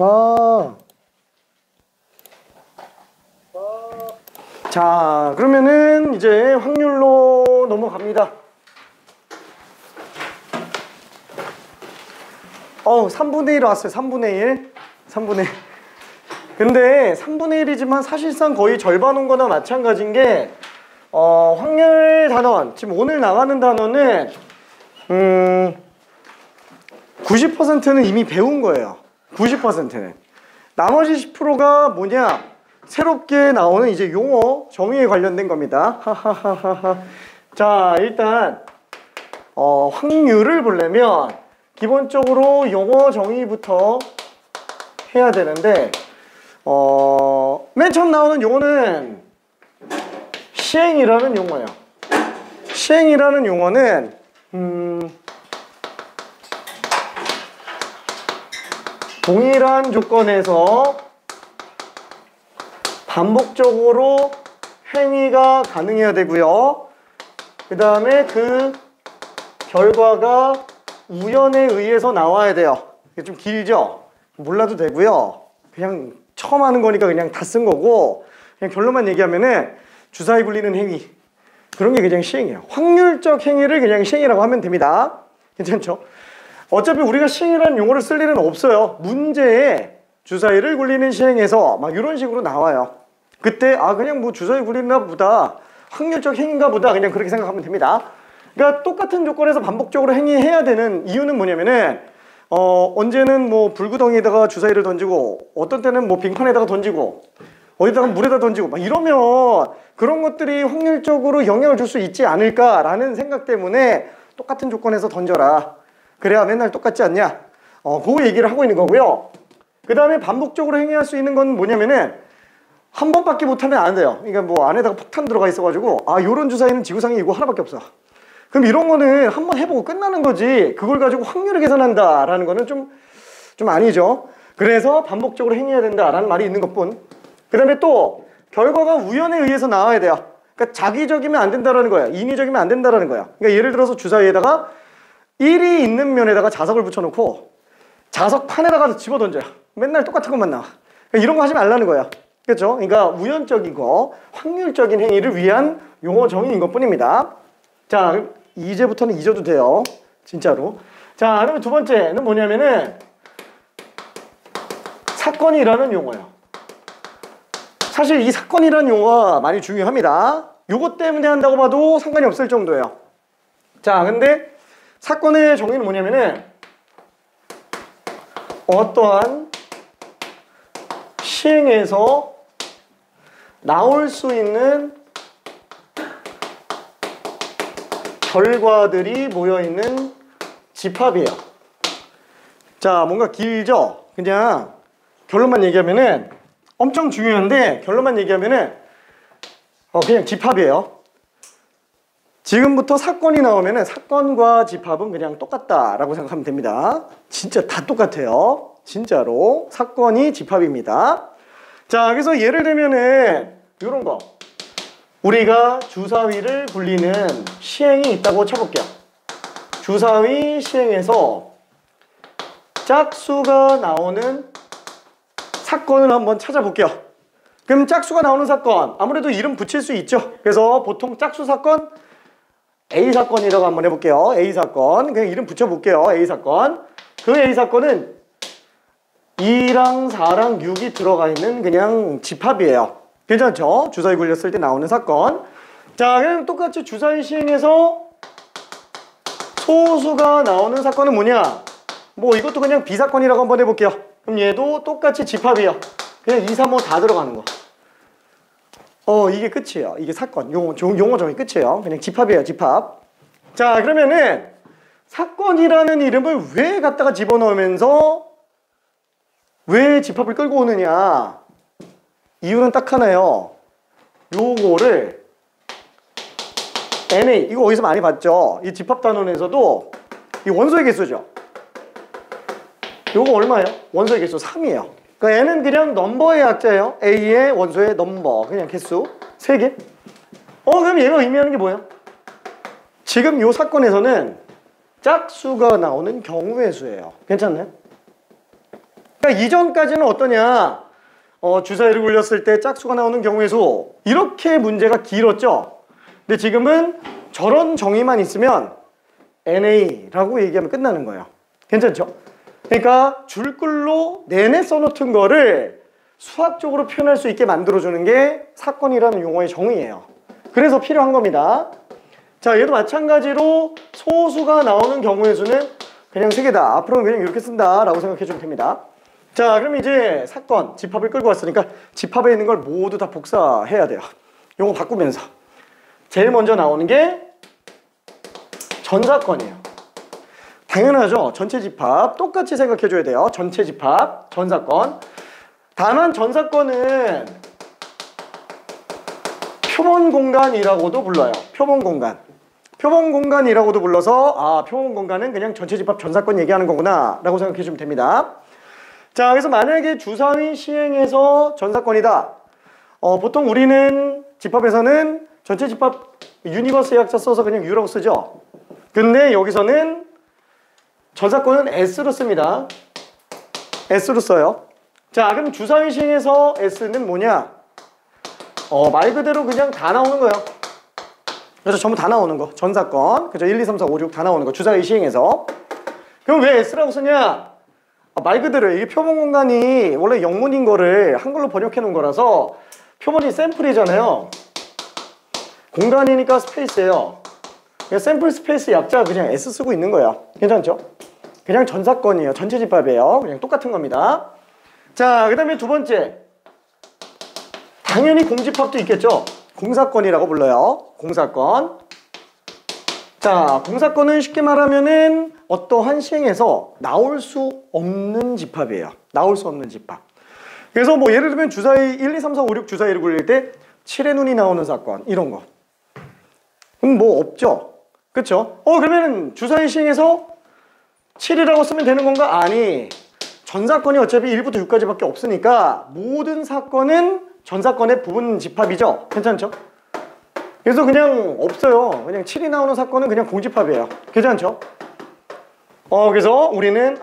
아. 자, 그러면은 이제 확률로 넘어갑니다. 3분의 1 왔어요. 3분의 1. 3분의 1. 근데 3분의 1이지만 사실상 거의 절반 온 거나 마찬가지인 게 확률 단원, 지금 오늘 나가는 단원은 90%는 이미 배운 거예요. 90%는. 나머지 10%가 뭐냐? 새롭게 나오는 이제 용어, 정의에 관련된 겁니다. 하하하하. 자, 일단 확률을 보려면 기본적으로 용어 정의부터 해야 되는데 맨 처음 나오는 용어는 시행이라는 용어예요. 시행이라는 용어는 동일한 조건에서 반복적으로 행위가 가능해야 되고요. 그 다음에 그 결과가 우연에 의해서 나와야 돼요. 이게 좀 길죠? 몰라도 되고요. 그냥 처음 하는 거니까 그냥 다 쓴 거고, 그냥 결론만 얘기하면은 주사위 굴리는 행위, 그런 게 그냥 시행이에요. 확률적 행위를 그냥 시행이라고 하면 됩니다. 괜찮죠? 어차피 우리가 시행이라는 용어를 쓸 일은 없어요. 문제에 주사위를 굴리는 시행에서 막 이런 식으로 나와요. 그때 그냥 뭐 주사위 굴리나 보다, 확률적 행위인가 보다, 그냥 그렇게 생각하면 됩니다. 그러니까 똑같은 조건에서 반복적으로 행위해야 되는 이유는 뭐냐면은 언제는 뭐 불구덩이에다가 주사위를 던지고, 어떤 때는 뭐 빙판에다가 던지고, 어디다가 물에다 던지고 막 이러면 그런 것들이 확률적으로 영향을 줄 수 있지 않을까라는 생각 때문에 똑같은 조건에서 던져라, 그래야 맨날 똑같지 않냐, 그 얘기를 하고 있는 거고요. 그 다음에 반복적으로 행위할 수 있는 건 뭐냐면은 한 번밖에 못하면 안 돼요. 그러니까 뭐 안에다가 폭탄 들어가 있어가지고 요런 주사위는 지구상에 이거 하나밖에 없어. 그럼 이런 거는 한번 해보고 끝나는 거지, 그걸 가지고 확률을 계산한다 라는 거는 좀 아니죠. 그래서 반복적으로 행해야 된다라는 말이 있는 것뿐. 그 다음에 또 결과가 우연에 의해서 나와야 돼요. 그러니까 자기적이면 안 된다라는 거야. 인위적이면 안 된다라는 거야. 그러니까 예를 들어서 주사위에다가 1이 있는 면에다가 자석을 붙여놓고 자석판에다가 집어던져요. 맨날 똑같은 것만 나와. 그러니까 이런 거 하지 말라는 거야. 그렇죠? 그러니까 우연적이고 확률적인 행위를 위한 용어 정의인 것 뿐입니다. 자, 이제부터는 잊어도 돼요. 진짜로. 자, 그러면 두 번째는 뭐냐면은 사건이라는 용어예요. 사실 이 사건이라는 용어가 많이 중요합니다. 요것 때문에 한다고 봐도 상관이 없을 정도예요. 자, 근데 사건의 정의는 뭐냐면은 어떠한 시행에서 나올 수 있는 결과들이 모여있는 집합이에요. 자, 뭔가 길죠? 그냥 결론만 얘기하면은 엄청 중요한데, 결론만 얘기하면은 그냥 집합이에요. 지금부터 사건이 나오면은 사건과 집합은 그냥 똑같다라고 생각하면 됩니다. 진짜 다 똑같아요. 진짜로 사건이 집합입니다. 자, 그래서 예를 들면은 이런 거, 우리가 주사위를 굴리는 시행이 있다고 쳐볼게요. 주사위 시행에서 짝수가 나오는 사건을 한번 찾아볼게요. 그럼 짝수가 나오는 사건, 아무래도 이름 붙일 수 있죠. 그래서 보통 짝수 사건 A사건이라고 한번 해볼게요. A사건, 그냥 이름 붙여볼게요. A사건. 그 A사건은 2랑 4랑 6이 들어가 있는 그냥 집합이에요. 괜찮죠? 주사위 굴렸을 때 나오는 사건. 자, 그냥 똑같이 주사위 시행에서 소수가 나오는 사건은 뭐냐? 뭐 이것도 그냥 B사건이라고 한번 해볼게요. 그럼 얘도 똑같이 집합이에요. 그냥 2, 3, 5 다 들어가는 거. 이게 끝이에요. 이게 사건, 용어 정의 끝이에요. 그냥 집합이에요, 집합. 자, 그러면은 사건이라는 이름을 왜 갖다가 집어넣으면서 왜 집합을 끌고 오느냐? 이유는 딱 하나예요. 요거를 NA, 이거 어디서 많이 봤죠? 이 집합 단원에서도 이 원소의 개수죠. 요거 얼마예요? 원소의 개수 3이에요. 그러니까 N은 그냥 넘버의 약자예요. A의 원소의 넘버, 그냥 개수 3개. 그럼 얘가 의미하는 게 뭐예요? 지금 요 사건에서는 짝수가 나오는 경우의 수예요. 괜찮나요? 그러니까 그러니까 이전까지는 어떠냐? 주사위를 굴렸을 때 짝수가 나오는 경우의 수. 이렇게 문제가 길었죠? 근데 지금은 저런 정의만 있으면 NA라고 얘기하면 끝나는 거예요. 괜찮죠? 그러니까 줄글로 내내 써놓던 거를 수학적으로 표현할 수 있게 만들어주는 게 사건이라는 용어의 정의예요. 그래서 필요한 겁니다. 자, 얘도 마찬가지로 소수가 나오는 경우의 수는 그냥 3개다. 앞으로는 그냥 이렇게 쓴다 라고 생각해 주면 됩니다. 자, 그럼 이제 사건, 집합을 끌고 왔으니까 집합에 있는 걸 모두 다 복사해야 돼요. 요거 바꾸면서 제일 먼저 나오는 게 전사건이에요. 당연하죠. 전체 집합 똑같이 생각해 줘야 돼요. 전체 집합, 전사건. 다만 전사건은 표본 공간이라고도 불러요. 표본 공간. 표본 공간이라고도 불러서 표본 공간은 그냥 전체 집합 전사건 얘기하는 거구나 라고 생각해 주면 됩니다. 자, 그래서 만약에 주사위 시행해서 전사건이다. 보통 우리는 집합에서는 전체 집합 유니버스 약자 써서 그냥 U라고 쓰죠. 근데 여기서는 전사건은 S로 씁니다. S로 써요. 자, 그럼 주사위 시행해서 S는 뭐냐? 말 그대로 그냥 다 나오는 거예요. 그래서 전부 다 나오는 거. 전사건. 그죠? 1, 2, 3, 4, 5, 6 다 나오는 거. 주사위 시행해서. 그럼 왜 S라고 쓰냐? 말 그대로 이게 표본 공간이 원래 영문인 거를 한글로 번역해 놓은 거라서 표본이 샘플이잖아요. 공간이니까 스페이스예요. 그냥 샘플 스페이스 약자 그냥 S 쓰고 있는 거예요. 괜찮죠? 그냥 전사건이에요. 전체 집합이에요. 그냥 똑같은 겁니다. 자, 그 다음에 두 번째. 당연히 공집합도 있겠죠? 공사건이라고 불러요. 공사건. 자, 공사건은 쉽게 말하면은 어떠한 시행에서 나올 수 없는 집합이에요. 나올 수 없는 집합. 그래서 뭐 예를 들면 주사위 1, 2, 3, 4, 5, 6 주사위를 굴릴 때 7의 눈이 나오는 사건 이런 거. 뭐 없죠? 그쵸? 그러면은 주사위 시행에서 7이라고 쓰면 되는 건가? 아니. 전사건이 어차피 1부터 6까지밖에 없으니까 모든 사건은 전사건의 부분 집합이죠? 괜찮죠? 그래서 그냥 없어요. 그냥 7이 나오는 사건은 그냥 공집합이에요. 괜찮죠? 그래서 우리는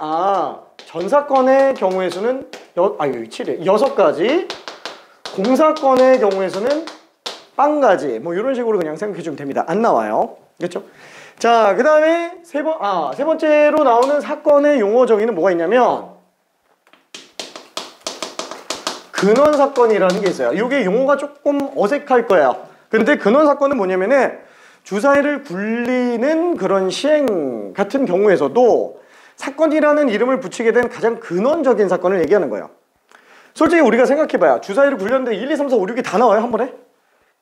전사건의 경우의 수는 여기 7에 6가지, 공사건의 경우의 수는 0가지 뭐 이런 식으로 그냥 생각해 주면 됩니다. 안 나와요. 그렇죠? 자, 그 다음에 세 번째로 나오는 사건의 용어 정의는 뭐가 있냐면 근원사건이라는 게 있어요. 이게 용어가 조금 어색할 거예요. 근데 근원사건은 뭐냐면은 주사위를 굴리는 그런 시행 같은 경우에서도 사건이라는 이름을 붙이게 된 가장 근원적인 사건을 얘기하는 거예요. 솔직히 우리가 생각해봐요. 주사위를 굴렸는데 1, 2, 3, 4, 5, 6이 다 나와요? 한 번에?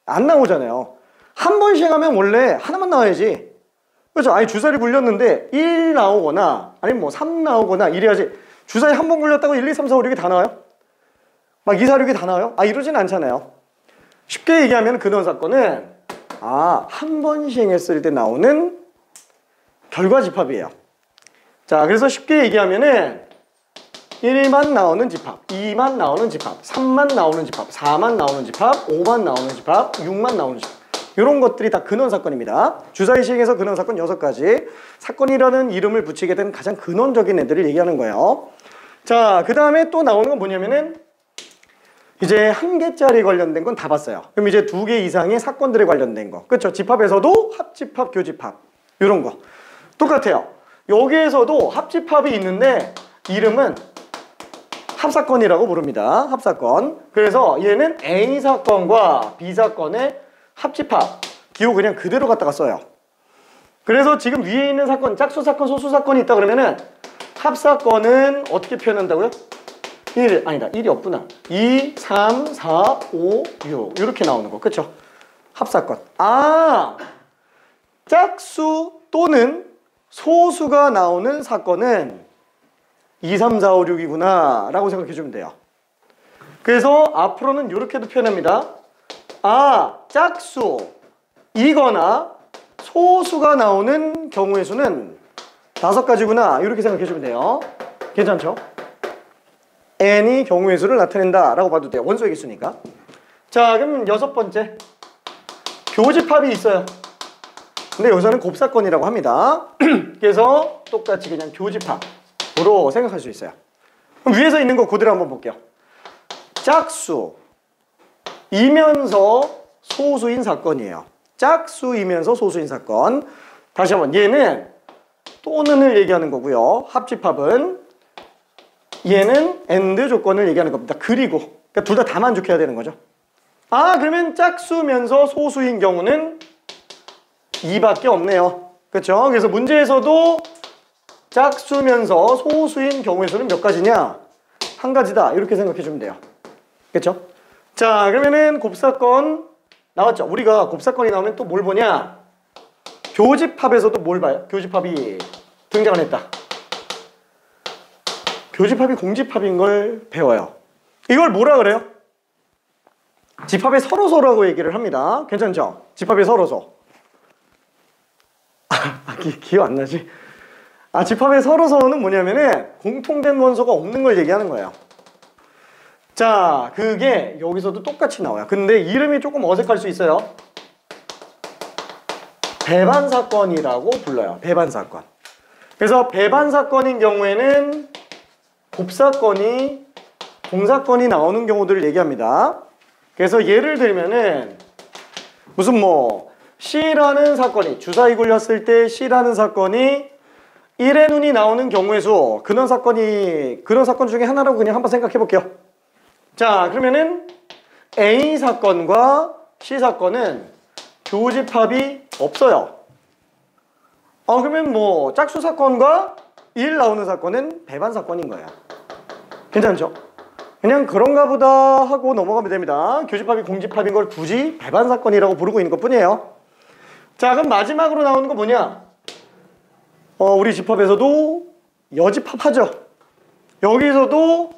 안 나오잖아요. 한 번 시행하면 원래 하나만 나와야지. 그렇죠? 아니 주사위를 굴렸는데 1 나오거나 아니면 뭐 3 나오거나 이래야지. 주사위 한 번 굴렸다고 1, 2, 3, 4, 5, 6이 다 나와요? 막 2, 4, 6이 다 나와요? 이러진 않잖아요. 쉽게 얘기하면 근원사건은 한 번 시행했을 때 나오는 결과집합이에요. 자, 그래서 쉽게 얘기하면은 1만 나오는 집합, 2만 나오는 집합, 3만 나오는 집합, 4만 나오는 집합, 5만 나오는 집합, 6만 나오는 집합. 이런 것들이 다 근원사건입니다. 주사위 시행에서 근원사건 6가지. 사건이라는 이름을 붙이게 된 가장 근원적인 애들을 얘기하는 거예요. 자, 그 다음에 또 나오는 건 뭐냐면은 이제 1개짜리 관련된 건 다 봤어요. 그럼 이제 2개 이상의 사건들에 관련된 거. 그렇죠? 집합에서도 합집합, 교집합. 이런 거. 똑같아요. 여기에서도 합집합이 있는데 이름은 합사건이라고 부릅니다. 합사건. 그래서 얘는 A사건과 B사건의 합집합. 기호 그냥 그대로 갖다가 써요. 그래서 지금 위에 있는 사건, 짝수사건, 소수사건이 있다 그러면은 합사건은 어떻게 표현한다고요? 1이 없구나. 2, 3, 4, 5, 6 이렇게 나오는 거. 그쵸? 합사건. 짝수 또는 소수가 나오는 사건은 2, 3, 4, 5, 6이구나 라고 생각해 주면 돼요. 그래서 앞으로는 이렇게도 표현합니다. 짝수이거나 소수가 나오는 경우의 수는 5가지구나 이렇게 생각해 주면 돼요. 괜찮죠? n이 경우의 수를 나타낸다 라고 봐도 돼요. 원소의 개수니까. 자, 그럼 6번째 교집합이 있어요. 근데 여기서는 곱사건이라고 합니다. 그래서 똑같이 그냥 교집합으로 생각할 수 있어요. 그럼 위에서 있는 거 그대로 한번 볼게요. 짝수이면서 소수인 사건이에요. 짝수이면서 소수인 사건. 다시 한번 얘는 또는을 얘기하는 거고요. 합집합은 얘는 AND 조건을 얘기하는 겁니다. 그리고 그러니까 둘 다 만족해야 되는 거죠. 아 그러면 짝수면서 소수인 경우는 2밖에 없네요. 그렇죠? 그래서 문제에서도 짝수면서 소수인 경우의 수는 몇 가지냐? 한 가지다. 이렇게 생각해 주면 돼요. 그렇죠? 자 그러면은 곱사건 나왔죠? 우리가 곱사건이 나오면 또 뭘 보냐? 교집합에서도 뭘 봐요? 교집합이 등장을 했다. 교집합이 공집합인 걸 배워요. 이걸 뭐라 그래요? 집합의 서로서라고 얘기를 합니다. 괜찮죠? 집합의 서로서. 기억 안 나지? 집합의 서로서는 뭐냐면은 공통된 원소가 없는 걸 얘기하는 거예요. 자, 그게 여기서도 똑같이 나와요. 근데 이름이 조금 어색할 수 있어요. 배반사건이라고 불러요. 배반사건. 그래서 배반사건인 경우에는 곱사건이 공사건이 나오는 경우들을 얘기합니다. 그래서 예를 들면은 무슨 뭐 C라는 사건이 주사위 굴렸을 때 C라는 사건이 1의 눈이 나오는 경우의 수 그런 사건 중에 하나라고 그냥 한번 생각해 볼게요. 자 그러면은 A 사건과 C 사건은 교집합이 없어요. 그러면 뭐 짝수 사건과 1 나오는 사건은 배반 사건인 거예요. 괜찮죠? 그냥 그런가 보다 하고 넘어가면 됩니다. 교집합이 공집합인 걸 굳이 배반 사건이라고 부르고 있는 것 뿐이에요. 자 그럼 마지막으로 나오는 거 뭐냐? 우리 집합에서도 여집합하죠. 여기서도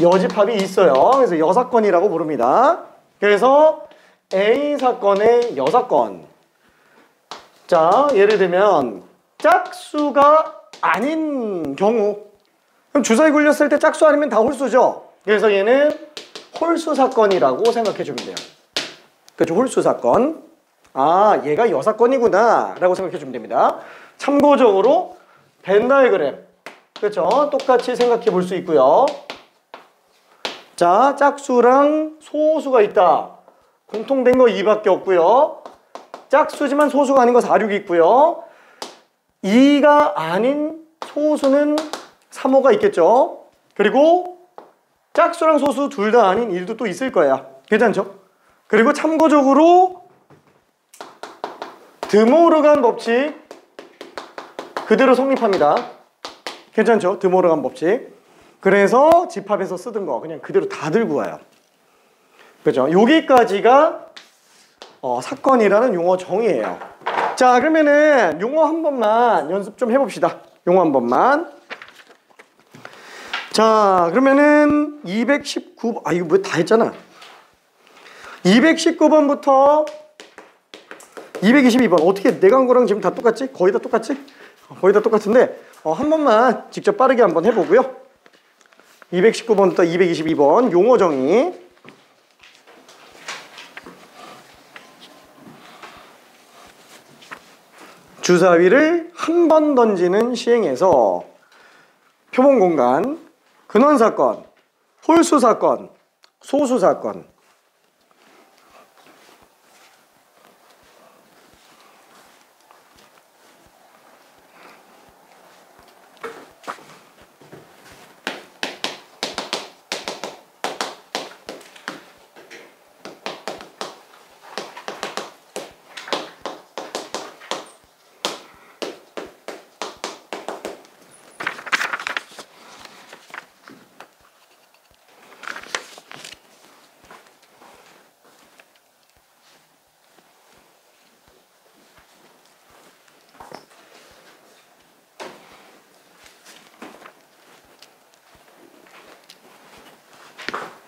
여집합이 있어요. 그래서 여사건이라고 부릅니다. 그래서 A 사건의 여사건. 자 예를 들면 짝수가 아닌 경우 그럼 주사위 굴렸을 때 짝수 아니면 다 홀수죠. 그래서 얘는 홀수 사건이라고 생각해 주면 돼요. 그렇죠? 홀수 사건. 얘가 여사건이구나 라고 생각해 주면 됩니다. 참고적으로 벤 다이그램 그렇죠? 똑같이 생각해 볼 수 있고요. 자 짝수랑 소수가 있다. 공통된 거 2밖에 없고요. 짝수지만 소수가 아닌 거 4, 6이 있고요. 2가 아닌 소수는 3, 5가 있겠죠. 그리고 짝수랑 소수 둘 다 아닌 1도 또 있을 거야. 괜찮죠? 그리고 참고적으로 드모르간 법칙 그대로 성립합니다. 괜찮죠? 드모르간 법칙. 그래서 집합에서 쓰던 거 그냥 그대로 다 들고 와요. 그죠? 여기까지가 사건이라는 용어 정의예요. 자 그러면은 용어 한 번만 연습 좀 해봅시다. 용어 한 번만. 자 그러면은 219번 이거 뭐 다 했잖아. 219번부터 222번 어떻게 내가 한 거랑 지금 다 똑같지? 거의 다 똑같지? 거의 다 똑같은데 한 번만 직접 빠르게 한번 해보고요. 219번부터 222번 용어 정의. 주사위를 한 번 던지는 시행에서 표본공간, 근원사건, 홀수사건, 소수사건.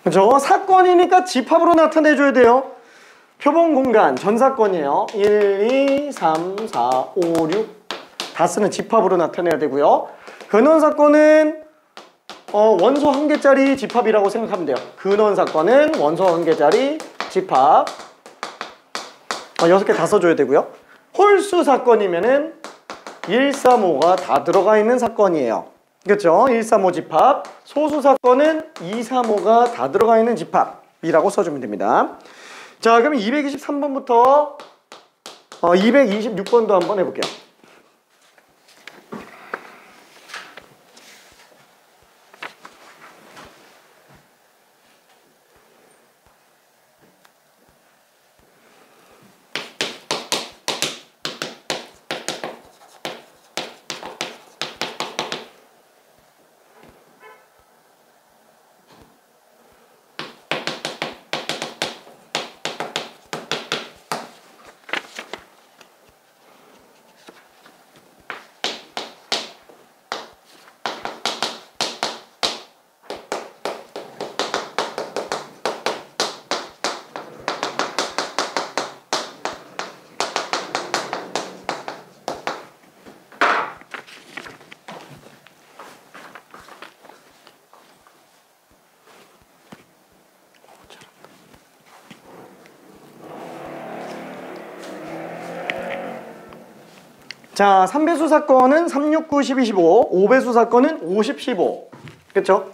그죠? 사건이니까 집합으로 나타내줘야 돼요. 표본공간 전사건이에요. 1, 2, 3, 4, 5, 6 다 쓰는 집합으로 나타내야 되고요. 근원사건은 원소 한 개짜리 집합이라고 생각하면 돼요. 근원사건은 원소 한 개짜리 집합 6개 다 써줘야 되고요. 홀수 사건이면은 1, 3, 5가 다 들어가 있는 사건이에요. 그렇죠? 135 집합. 소수 사건은 235가 다 들어가 있는 집합이라고 써주면 됩니다. 자, 그럼 223번부터 226번도 한번 해볼게요. 자, 3배수 사건은 3, 6, 9, 12, 15. 5배수 사건은 50, 15. 그쵸?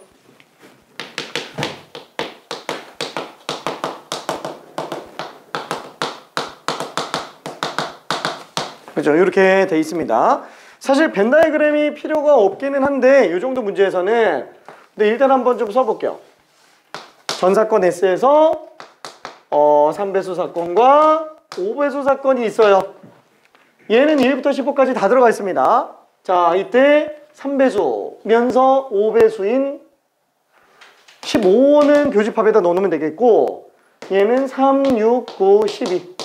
그죠? 이렇게 돼 있습니다. 사실 벤 다이그램이 필요가 없기는 한데 이 정도 문제에서는 근데 일단 한번 좀 써볼게요. 전 사건 S에서 3배수 사건과 5배수 사건이 있어요. 얘는 1부터 15까지 다 들어가 있습니다. 자, 이때 3배수면서 5배수인 15는 교집합에다 넣어놓으면 되겠고 얘는 3, 6, 9, 12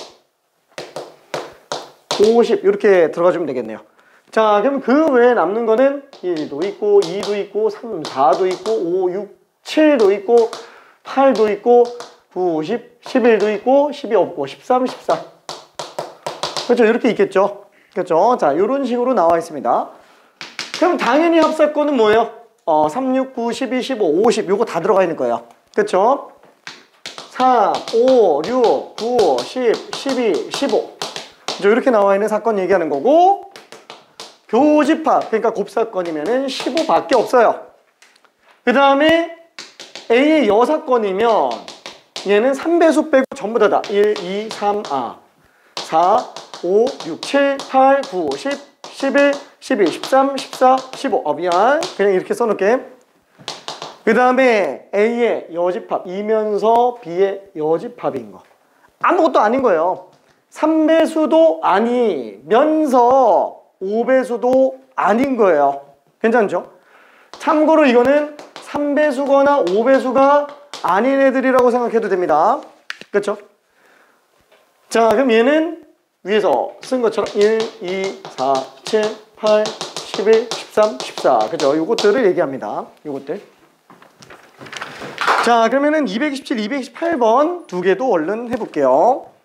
50 이렇게 들어가주면 되겠네요. 자, 그럼 그 외에 남는 거는 1도 있고 2도 있고 3, 4도 있고 5, 6, 7도 있고 8도 있고 9, 10, 11도 있고 12 없고 13, 14 그렇죠? 이렇게 있겠죠? 그렇죠? 자, 이런 식으로 나와 있습니다. 그럼 당연히 합사건은 뭐예요? 3, 6, 9, 12, 15, 50 요거 다 들어가 있는 거예요. 그렇죠? 4, 5, 6, 9, 10, 12, 15 그렇죠? 이렇게 나와 있는 사건 얘기하는 거고 교집합, 그러니까 곱사건이면은 15밖에 없어요. 그 다음에 A의 여사건이면 얘는 3배수 빼고 전부 다다. 1, 2, 3, 4, 5, 6, 7, 8, 9, 10, 11, 12, 13, 14, 15 미안. 그냥 이렇게 써놓을게. 그 다음에 A의 여집합이면서 B의 여집합인 거. 아무것도 아닌 거예요. 3배수도 아니면서 5배수도 아닌 거예요. 괜찮죠? 참고로 이거는 3배수거나 5배수가 아닌 애들이라고 생각해도 됩니다. 그렇죠? 자, 그럼 얘는 위에서 쓴 것처럼 1, 2, 4, 7, 8, 11, 13, 14 그죠? 요것들을 얘기합니다. 요것들. 자, 그러면은 227, 228번 두 개도 얼른 해볼게요.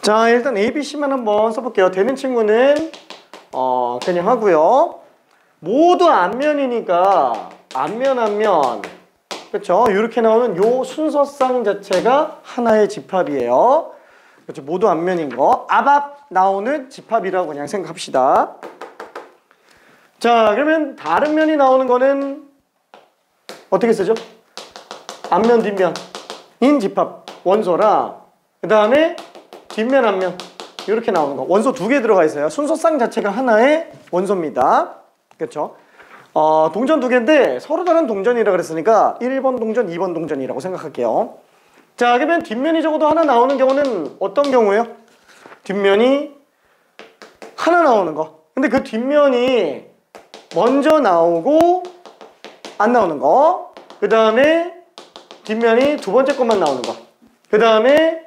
자, 일단 ABC만 한번 써볼게요. 되는 친구는 그냥 하고요. 모두 앞면이니까 앞면 그렇죠? 이렇게 나오는 요 순서상 자체가 하나의 집합이에요. 그렇죠? 모두 앞면인 거 앞 나오는 집합이라고 그냥 생각합시다. 자, 그러면 다른 면이 나오는 거는 어떻게 쓰죠? 앞면 뒷면인 집합 원소라 그 다음에 뒷면 앞면 이렇게 나오는 거 원소 두 개 들어가 있어요. 순서상 자체가 하나의 원소입니다. 그렇죠? 동전 두 개인데 서로 다른 동전이라 그랬으니까 1번 동전, 2번 동전이라고 생각할게요. 자, 그러면 뒷면이 적어도 하나 나오는 경우는 어떤 경우예요? 뒷면이 하나 나오는 거. 근데 그 뒷면이 먼저 나오고 안 나오는 거. 그 다음에 뒷면이 두 번째 것만 나오는 거. 그 다음에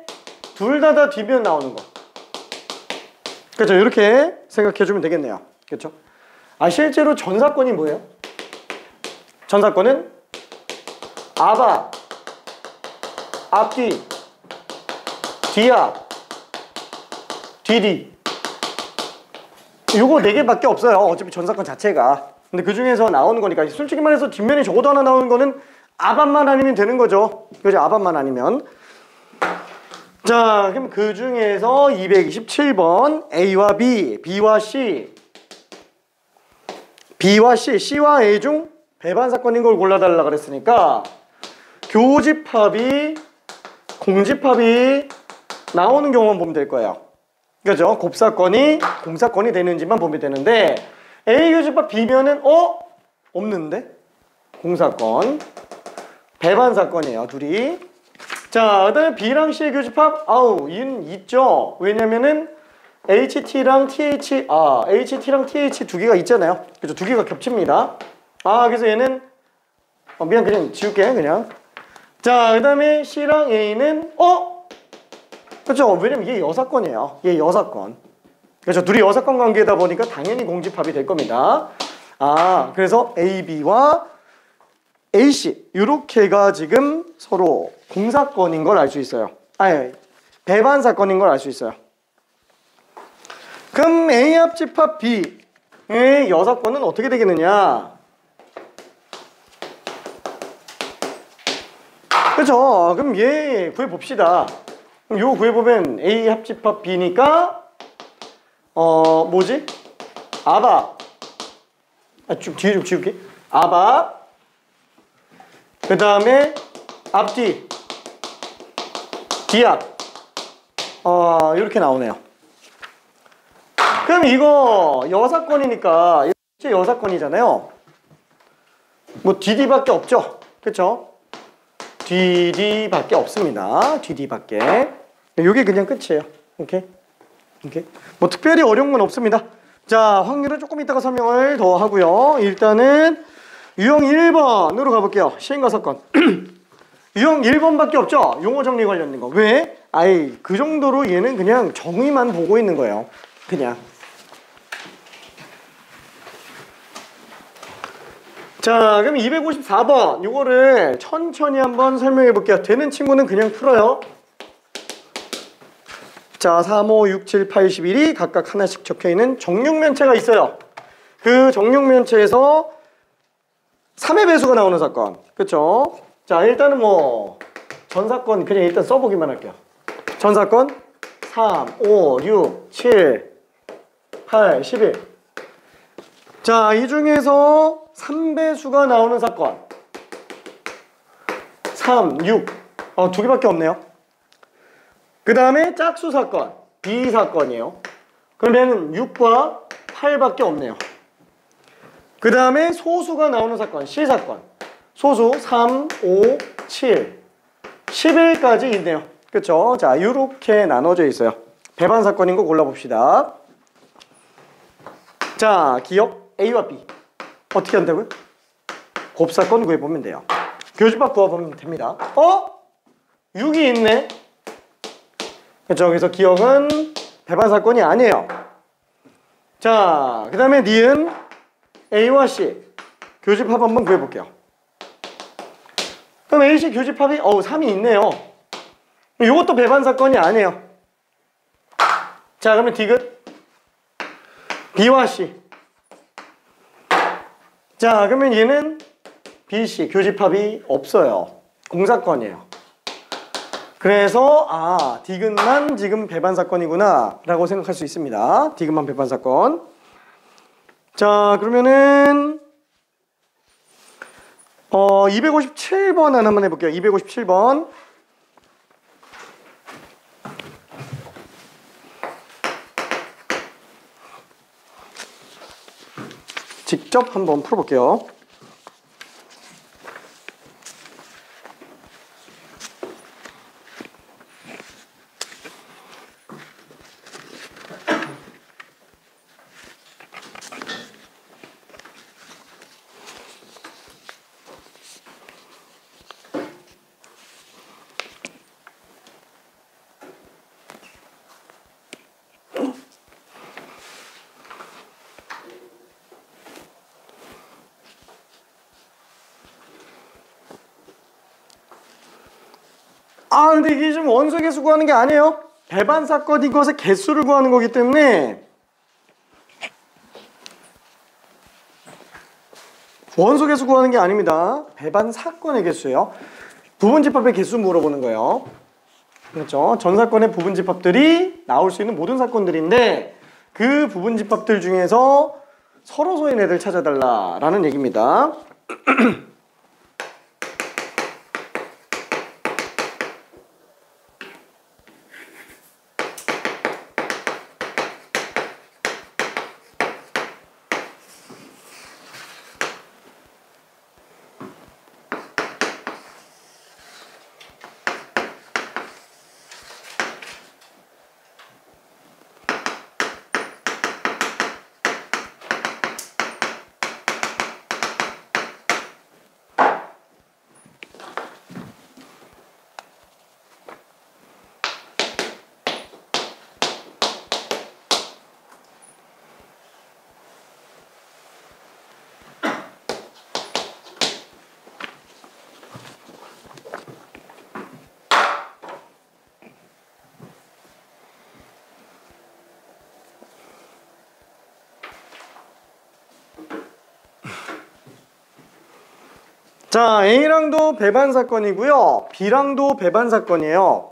둘 다 뒷면 나오는 거. 그렇죠? 이렇게 생각해주면 되겠네요. 그렇죠? 실제로 전사건이 뭐예요? 전사건은 앞, 앞뒤, 뒤앞, 뒤뒤. 요거 4개밖에 없어요. 어차피 전사건 자체가. 근데 그 중에서 나오는 거니까 솔직히 말해서 뒷면이 적어도 하나 나오는 거는 앞만 아니면 되는 거죠. 그죠? 앞만 아니면. 자, 그럼 그 중에서 227번 A와 B, B와 C, B와 C, C와 A 중 배반 사건인 걸 골라달라 그랬으니까 교집합이 공집합이 나오는 경우만 보면 될 거예요. 그죠? 곱사건이 공사건이 되는지만 보면 되는데 A 교집합 B면은 없는데? 공사건 배반 사건이에요, 둘이. 자, 그 다음에 B랑 C의 교집합 얘는 있죠. 왜냐면은 HT랑 TH 두 개가 있잖아요. 그죠? 두 개가 겹칩니다. 그래서 얘는 미안, 그냥 지울게, 그냥. 자, 그 다음에 C랑 A는 그렇죠? 왜냐면 이게 여사건이에요. 얘 여사건. 그렇죠? 둘이 여사건 관계다 보니까 당연히 공집합이 될 겁니다. 그래서 AB와 AC 이렇게가 지금 서로 공사건인 걸 알 수 있어요. 배반 사건인 걸 알 수 있어요. 그럼 A 합집합 B의 여사건은 어떻게 되겠느냐? 그렇죠? 그럼 얘 구해봅시다. 그럼 요거 구해보면 A 합집합 B니까 뭐지? 아바. 좀 뒤에 좀 지울게. 아바. 그 다음에 앞뒤. 뒤앞. 이렇게 나오네요. 그럼 이거 여사건이니까 이게 여사건이잖아요. 뭐 DD밖에 없죠. 그쵸? DD밖에 없습니다. DD밖에. 요게 그냥 끝이에요. 오케이? 뭐 특별히 어려운 건 없습니다. 자, 확률은 조금 이따가 설명을 더 하고요. 일단은 유형 1번으로 가볼게요. 시행과 사건. 유형 1번밖에 없죠? 용어 정리 관련된 거. 왜? 그 정도로 얘는 그냥 정의만 보고 있는 거예요. 그냥. 자, 그럼 254번. 요거를 천천히 한번 설명해 볼게요. 되는 친구는 그냥 풀어요. 자, 3, 5, 6, 7, 8, 11이 각각 하나씩 적혀있는 정육면체가 있어요. 그 정육면체에서 3의 배수가 나오는 사건. 그쵸? 자, 일단은 뭐 전사건 그냥 일단 써보기만 할게요. 전사건 3, 5, 6, 7, 8, 11. 자, 이 중에서 3배수가 나오는 사건 3, 6. 두 개밖에 없네요. 그 다음에 짝수 사건 B 사건이에요. 그러면 6과 8밖에 없네요. 그 다음에 소수가 나오는 사건 C 사건. 소수 3, 5, 7, 11까지 있네요. 그쵸? 자, 이렇게 나눠져 있어요. 배반 사건인 거 골라봅시다. 자, 기억 A와 B 어떻게 한다고요? 곱사건 구해보면 돼요. 교집합 구해보면 됩니다. 6이 있네. 그쵸? 그래서 기억은 배반 사건이 아니에요. 자, 그 다음에 니은 A와 C 교집합 한번 구해볼게요. 그럼 AC 교집합이 3이 있네요. 이것도 배반 사건이 아니에요. 자, 그러면 디귿 B와 C. 자, 그러면 얘는 BC 교집합이 없어요. 공사건이에요. 그래서 디귿만 지금 배반 사건이구나 라고 생각할 수 있습니다. 디귿만 배반 사건. 자, 그러면은 257번 하나만 해볼게요. 257번. 직접 한번 풀어볼게요. 근데 이게 지금 원소 개수 구하는 게 아니에요. 배반 사건 이것의 개수를 구하는 거기 때문에 원소 개수 구하는 게 아닙니다. 배반 사건의 개수예요. 부분집합의 개수 물어보는 거예요. 그렇죠? 전 사건의 부분집합들이 나올 수 있는 모든 사건들인데 그 부분집합들 중에서 서로소인 애들 찾아달라라는 얘기입니다. 자, A랑도 배반 사건이고요. B랑도 배반 사건이에요.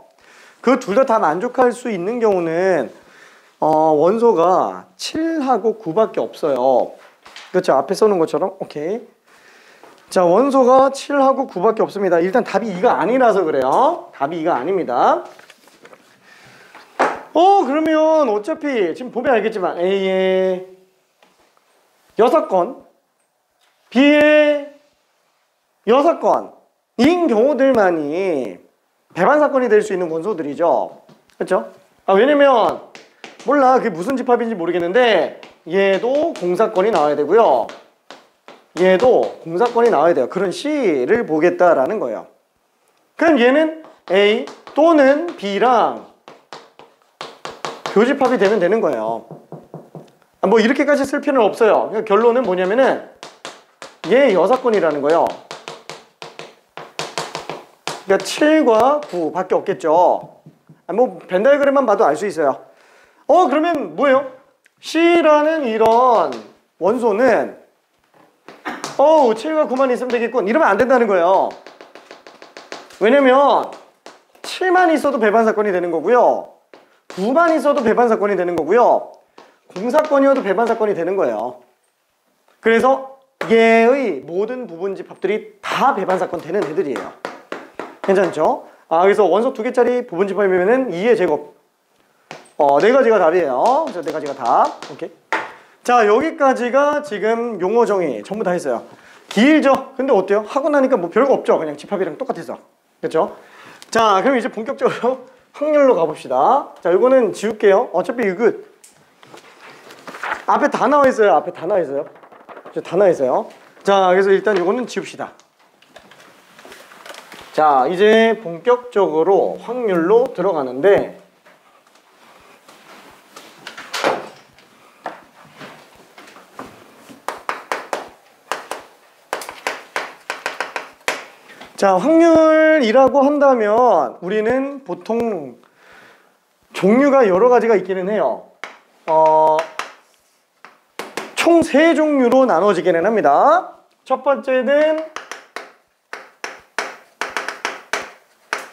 그 둘 다 만족할 수 있는 경우는 원소가 7하고 9밖에 없어요. 그렇죠? 앞에 써놓은 것처럼. 오케이. 자, 원소가 7하고 9밖에 없습니다. 일단 답이 2가 아니라서 그래요. 답이 2가 아닙니다. 그러면 어차피 지금 보면 알겠지만 A에 6건, B에 6건인 경우들만이 배반 사건이 될 수 있는 원소들이죠. 그렇죠? 왜냐면 몰라 그게 무슨 집합인지 모르겠는데 얘도 공사건이 나와야 되고요. 얘도 공사건이 나와야 돼요. 그런 C를 보겠다라는 거예요. 그럼 얘는 A 또는 B랑 교집합이 되면 되는 거예요. 뭐 이렇게까지 쓸 필요는 없어요. 그러니까 결론은 뭐냐면은 얘 6건이라는 거예요. 그러니까 7과 9 밖에 없겠죠. 뭐 벤 다이어그램만 봐도 알 수 있어요. 그러면 뭐예요? C라는 이런 원소는 7과 9만 있으면 되겠군. 이러면 안 된다는 거예요. 왜냐면 7만 있어도 배반 사건이 되는 거고요. 9만 있어도 배반 사건이 되는 거고요. 공사건이어도 배반 사건이 되는 거예요. 그래서 얘의 모든 부분집합들이 다 배반 사건 되는 애들이에요. 괜찮죠? 그래서 원소 2개짜리 부분집합이면은 2의 제곱. 4가지가 답이에요. 그래서 4가지가 답. 오케이. 자, 여기까지가 지금 용어 정의 전부 다 했어요. 길죠? 근데 어때요? 하고 나니까 뭐 별거 없죠? 그냥 집합이랑 똑같아서. 그렇죠? 자, 그럼 이제 본격적으로 확률로 가봅시다. 자, 이거는 지울게요. 어차피 이거 앞에 다 나와 있어요. 앞에 다 나와 있어요. 다 나와 있어요. 자, 그래서 일단 이거는 지웁시다. 자, 이제 본격적으로 확률로 들어가는데 자, 확률이라고 한다면 우리는 보통 종류가 여러 가지가 있기는 해요. 총 3종류로 나눠지기는 합니다. 첫 번째는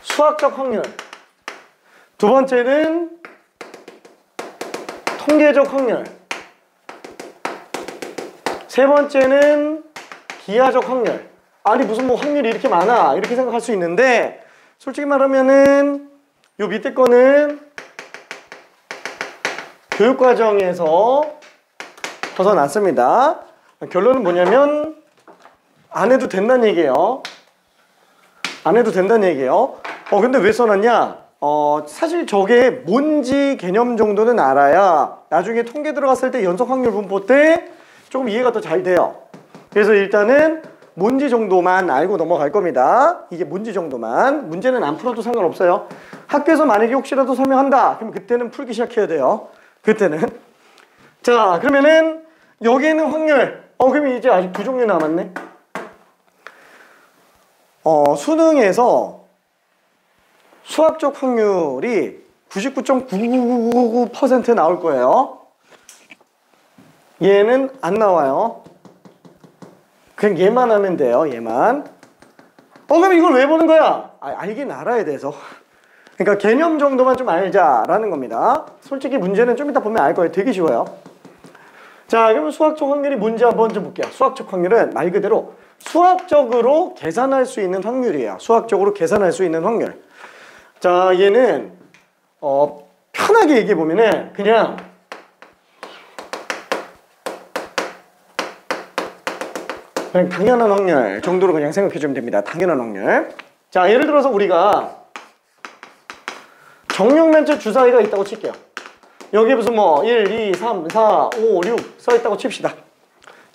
수학적 확률, 두 번째는 통계적 확률, 세 번째는 기하적 확률. 아니 무슨 뭐 확률이 이렇게 많아 이렇게 생각할 수 있는데 솔직히 말하면은 요 밑에 거는 교육과정에서 벗어났습니다. 결론은 뭐냐면 안 해도 된다는 얘기예요. 안 해도 된다는 얘기예요. 근데 왜 써놨냐? 사실 저게 뭔지 개념 정도는 알아야 나중에 통계 들어갔을 때 연속 확률 분포 때 조금 이해가 더 잘 돼요. 그래서 일단은 뭔지 정도만 알고 넘어갈 겁니다. 이게 뭔지 정도만. 문제는 안 풀어도 상관없어요. 학교에서 만약에 혹시라도 설명한다, 그럼 그때는 풀기 시작해야 돼요. 그때는. 자, 그러면은 여기에는 확률. 그럼 이제 아직 두 종류 남았네. 수능에서 수학적 확률이 99.9999% 나올 거예요. 얘는 안 나와요. 그냥 얘만 하면 돼요. 얘만. 그럼 이걸 왜 보는 거야? 알긴 알아야 돼서. 그러니까 개념 정도만 좀 알자라는 겁니다. 솔직히 문제는 좀 이따 보면 알 거예요. 되게 쉬워요. 자, 그러면 수학적 확률이 뭔지 한번 좀 볼게요. 수학적 확률은 말 그대로 수학적으로 계산할 수 있는 확률이에요. 수학적으로 계산할 수 있는 확률. 자, 얘는 편하게 얘기해 보면은 그냥 당연한 확률 정도로 그냥 생각해 주면 됩니다. 당연한 확률. 자, 예를 들어서 우리가 정육면체 주사위가 있다고 칠게요. 여기 무슨 1, 2, 3, 4, 5, 6 써 있다고 칩시다.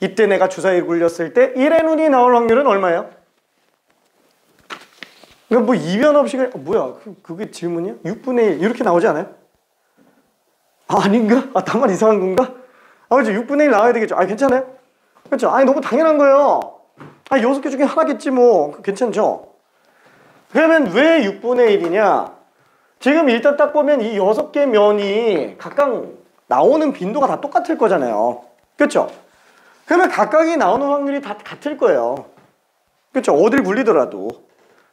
이때 내가 주사위를 굴렸을 때 1의 눈이 나올 확률은 얼마예요? 이거 뭐 이변 없이 그냥 뭐야? 그게 질문이야? 6분의 1 이렇게 나오지 않아요? 아닌가? 다만 이상한 건가? 그렇죠. 6분의 1 나와야 되겠죠. 괜찮아요? 그렇죠. 너무 당연한 거예요. 6개 중에 하나겠지 뭐. 괜찮죠? 그러면 왜 6분의 1이냐? 지금 일단 딱 보면 이 6개 면이 각각 나오는 빈도가 다 똑같을 거잖아요. 그렇죠? 그러면 각각이 나오는 확률이 다 같을 거예요. 그렇죠? 어딜 굴리더라도.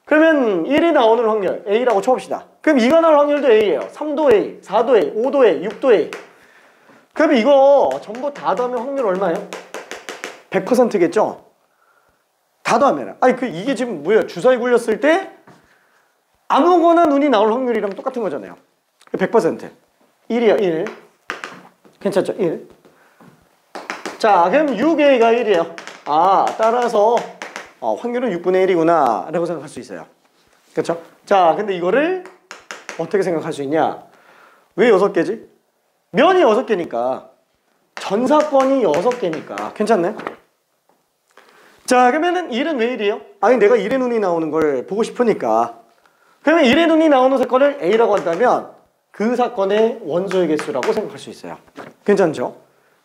그러면 1이 나오는 확률 A라고 쳐봅시다. 그럼 2가 나올 확률도 A예요. 3도 A, 4도 A, 5도 A, 6도 A. 그러면 이거 전부 다 더하면 확률 얼마예요? 100%겠죠? 다 더하면. 이게 지금 뭐예요? 주사위 굴렸을 때 아무거나 눈이 나올 확률이랑 똑같은 거잖아요. 100%. 1이야, 1. 괜찮죠? 1. 자, 그럼 6A가 1이에요. 따라서 확률은 6분의 1이구나 라고 생각할 수 있어요. 그렇죠? 자, 근데 이거를 어떻게 생각할 수 있냐? 왜 6개지? 면이 6개니까 전사건이 6개니까 괜찮네? 자, 그러면은 1은 왜 1이에요? 내가 1의 눈이 나오는 걸 보고 싶으니까. 그러면 1의 눈이 나오는 사건을 A라고 한다면 그 사건의 원소의 개수라고 생각할 수 있어요. 괜찮죠?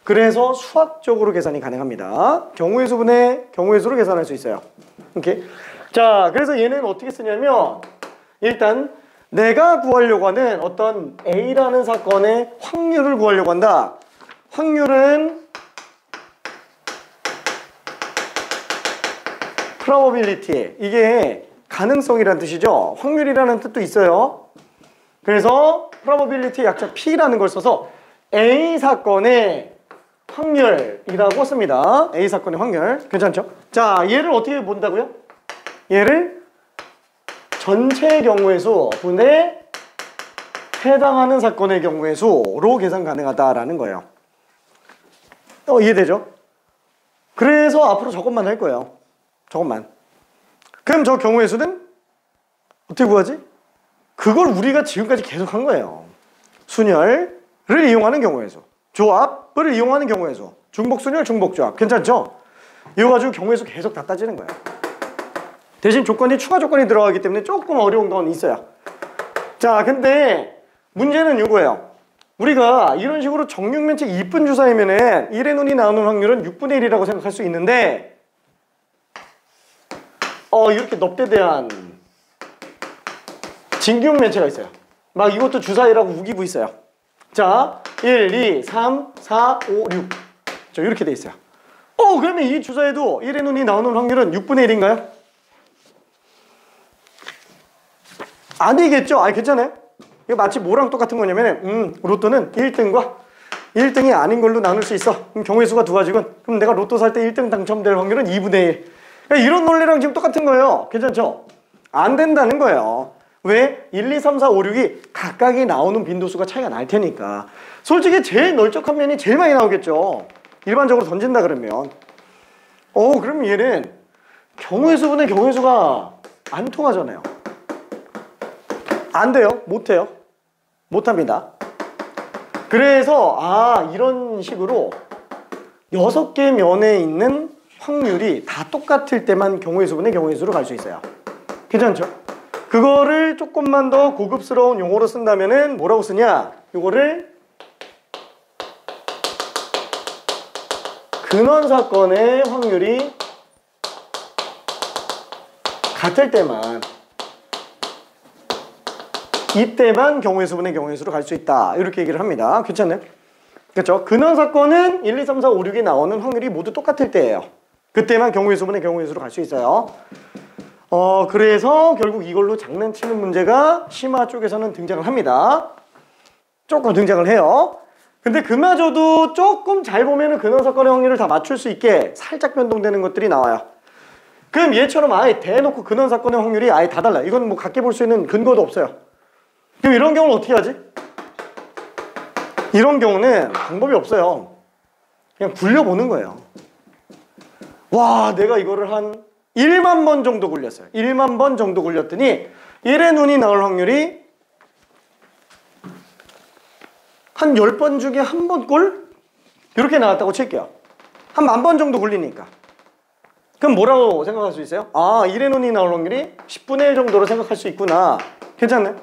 그래서 수학적으로 계산이 가능합니다. 경우의 수분의 경우의 수로 계산할 수 있어요. 오케이. 자, 그래서 얘는 어떻게 쓰냐면 일단 내가 구하려고 하는 어떤 A라는 사건의 확률을 구하려고 한다. 확률은 probability, 이게 가능성이라는 뜻이죠. 확률이라는 뜻도 있어요. 그래서 probability 약자 P라는 걸 써서 A 사건의 확률이라고 씁니다. A 사건의 확률. 괜찮죠? 자, 얘를 어떻게 본다고요? 얘를 전체 경우의 수 분의 해당하는 사건의 경우의 수로 계산 가능하다라는 거예요. 이해되죠? 그래서 앞으로 저것만 할 거예요. 저것만. 그럼 저 경우의 수는 어떻게 구하지? 그걸 우리가 지금까지 계속 한 거예요. 순열을 이용하는 경우의 수, 조합을 이용하는 경우의 수, 중복순열, 중복조합. 괜찮죠? 이거 가지고 경우의 수 계속 다 따지는 거예요. 대신 조건이 추가 조건이 들어가기 때문에 조금 어려운 건 있어요. 자, 근데 문제는 이거예요. 우리가 이런 식으로 정육면체 이쁜 주사위면은 1의 눈이 나오는 확률은 6분의 1이라고 생각할 수 있는데 이렇게 넙대대한 진균면체가 있어요. 막 이것도 주사위라고 우기고 있어요. 자, 1, 2, 3, 4, 5, 6. 자, 이렇게 돼 있어요. 그러면 이 주사위도 1의 눈이 나오는 확률은 6분의 1인가요? 아니겠죠? 괜찮아요? 이거 마치 뭐랑 똑같은 거냐면 로또는 1등과 1등이 아닌 걸로 나눌 수 있어. 그럼 경우의 수가 두 가지군. 그럼 내가 로또 살 때 1등 당첨될 확률은 2분의 1. 그러니까 이런 논리랑 지금 똑같은 거예요. 괜찮죠? 안 된다는 거예요. 왜? 1, 2, 3, 4, 5, 6이 각각이 나오는 빈도수가 차이가 날 테니까. 솔직히 제일 널쩍한 면이 제일 많이 나오겠죠. 일반적으로 던진다 그러면. 그럼 얘는 경우의 수분의 경우의 수가 안 통하잖아요. 안 돼요. 못해요. 못합니다. 그래서 이런 식으로 6개 면에 있는 확률이 다 똑같을 때만 경우의 수분의 경우의 수로 갈 수 있어요. 괜찮죠? 그거를 조금만 더 고급스러운 용어로 쓴다면은 뭐라고 쓰냐? 이거를 근원 사건의 확률이 같을 때만, 이때만 경우의 수분의 경우의 수로 갈 수 있다. 이렇게 얘기를 합니다. 괜찮나요? 그렇죠? 근원 사건은 1, 2, 3, 4, 5, 6이 나오는 확률이 모두 똑같을 때예요. 그때만 경우의 수분의 경우의 수로 갈 수 있어요. 그래서 결국 이걸로 장난치는 문제가 심화 쪽에서는 등장을 합니다. 조금 등장을 해요. 근데 그마저도 조금 잘 보면은 근원 사건의 확률을 다 맞출 수 있게 살짝 변동되는 것들이 나와요. 그럼 얘처럼 아예 대놓고 근원 사건의 확률이 아예 다 달라요. 이건 뭐 갖게 볼 수 있는 근거도 없어요. 그럼 이런 경우는 어떻게 하지? 이런 경우는 방법이 없어요. 그냥 굴려보는 거예요. 와, 내가 이거를 한 1만 번 정도 굴렸어요. 1만 번 정도 굴렸더니 1의 눈이 나올 확률이 한 10번 중에 한 번 꼴? 이렇게 나왔다고 칠게요. 한 10,000번 정도 굴리니까. 그럼 뭐라고 생각할 수 있어요? 1의 눈이 나올 확률이 10분의 1 정도로 생각할 수 있구나. 괜찮나요?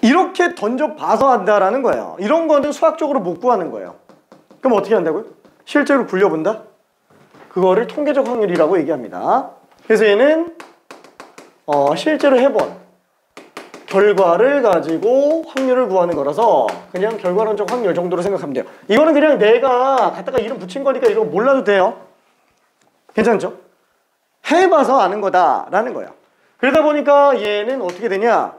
이렇게 던져봐서 한다라는 거예요. 이런 거는 수학적으로 못 구하는 거예요. 그럼 어떻게 한다고요? 실제로 굴려본다? 그거를 통계적 확률이라고 얘기합니다. 그래서 얘는 실제로 해본 결과를 가지고 확률을 구하는 거라서 그냥 결과론적 확률 정도로 생각하면 돼요. 이거는 그냥 내가 갖다가 이름 붙인 거니까 이거 몰라도 돼요. 괜찮죠? 해봐서 아는 거다라는 거예요. 그러다 보니까 얘는 어떻게 되냐?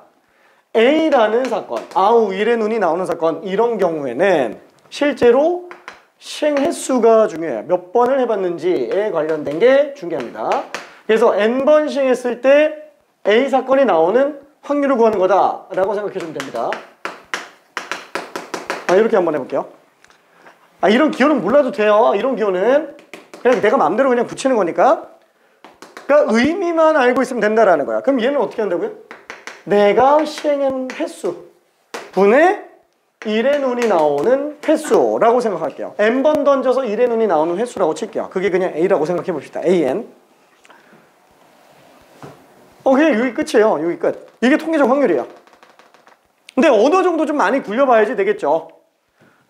A라는 사건, 아우 1의 눈이 나오는 사건, 이런 경우에는 실제로 시행 횟수가 중요해요. 몇 번을 해봤는지에 관련된 게 중요합니다. 그래서 n번 시행했을 때 A 사건이 나오는 확률을 구하는 거다라고 생각해주면 됩니다. 이렇게 한번 해볼게요. 이런 기호는 몰라도 돼요. 이런 기호는 그냥 내가 마음대로 그냥 붙이는 거니까. 그러니까 의미만 알고 있으면 된다라는 거야. 그럼 얘는 어떻게 한다고요? 내가 시행한 횟수 분의 1의 눈이 나오는 횟수라고 생각할게요. n번 던져서 1의 눈이 나오는 횟수라고 칠게요. 그게 그냥 A라고 생각해 봅시다. AN. 그냥 여기 끝이에요. 여기 끝. 이게 통계적 확률이에요. 근데 어느 정도 좀 많이 굴려봐야지 되겠죠.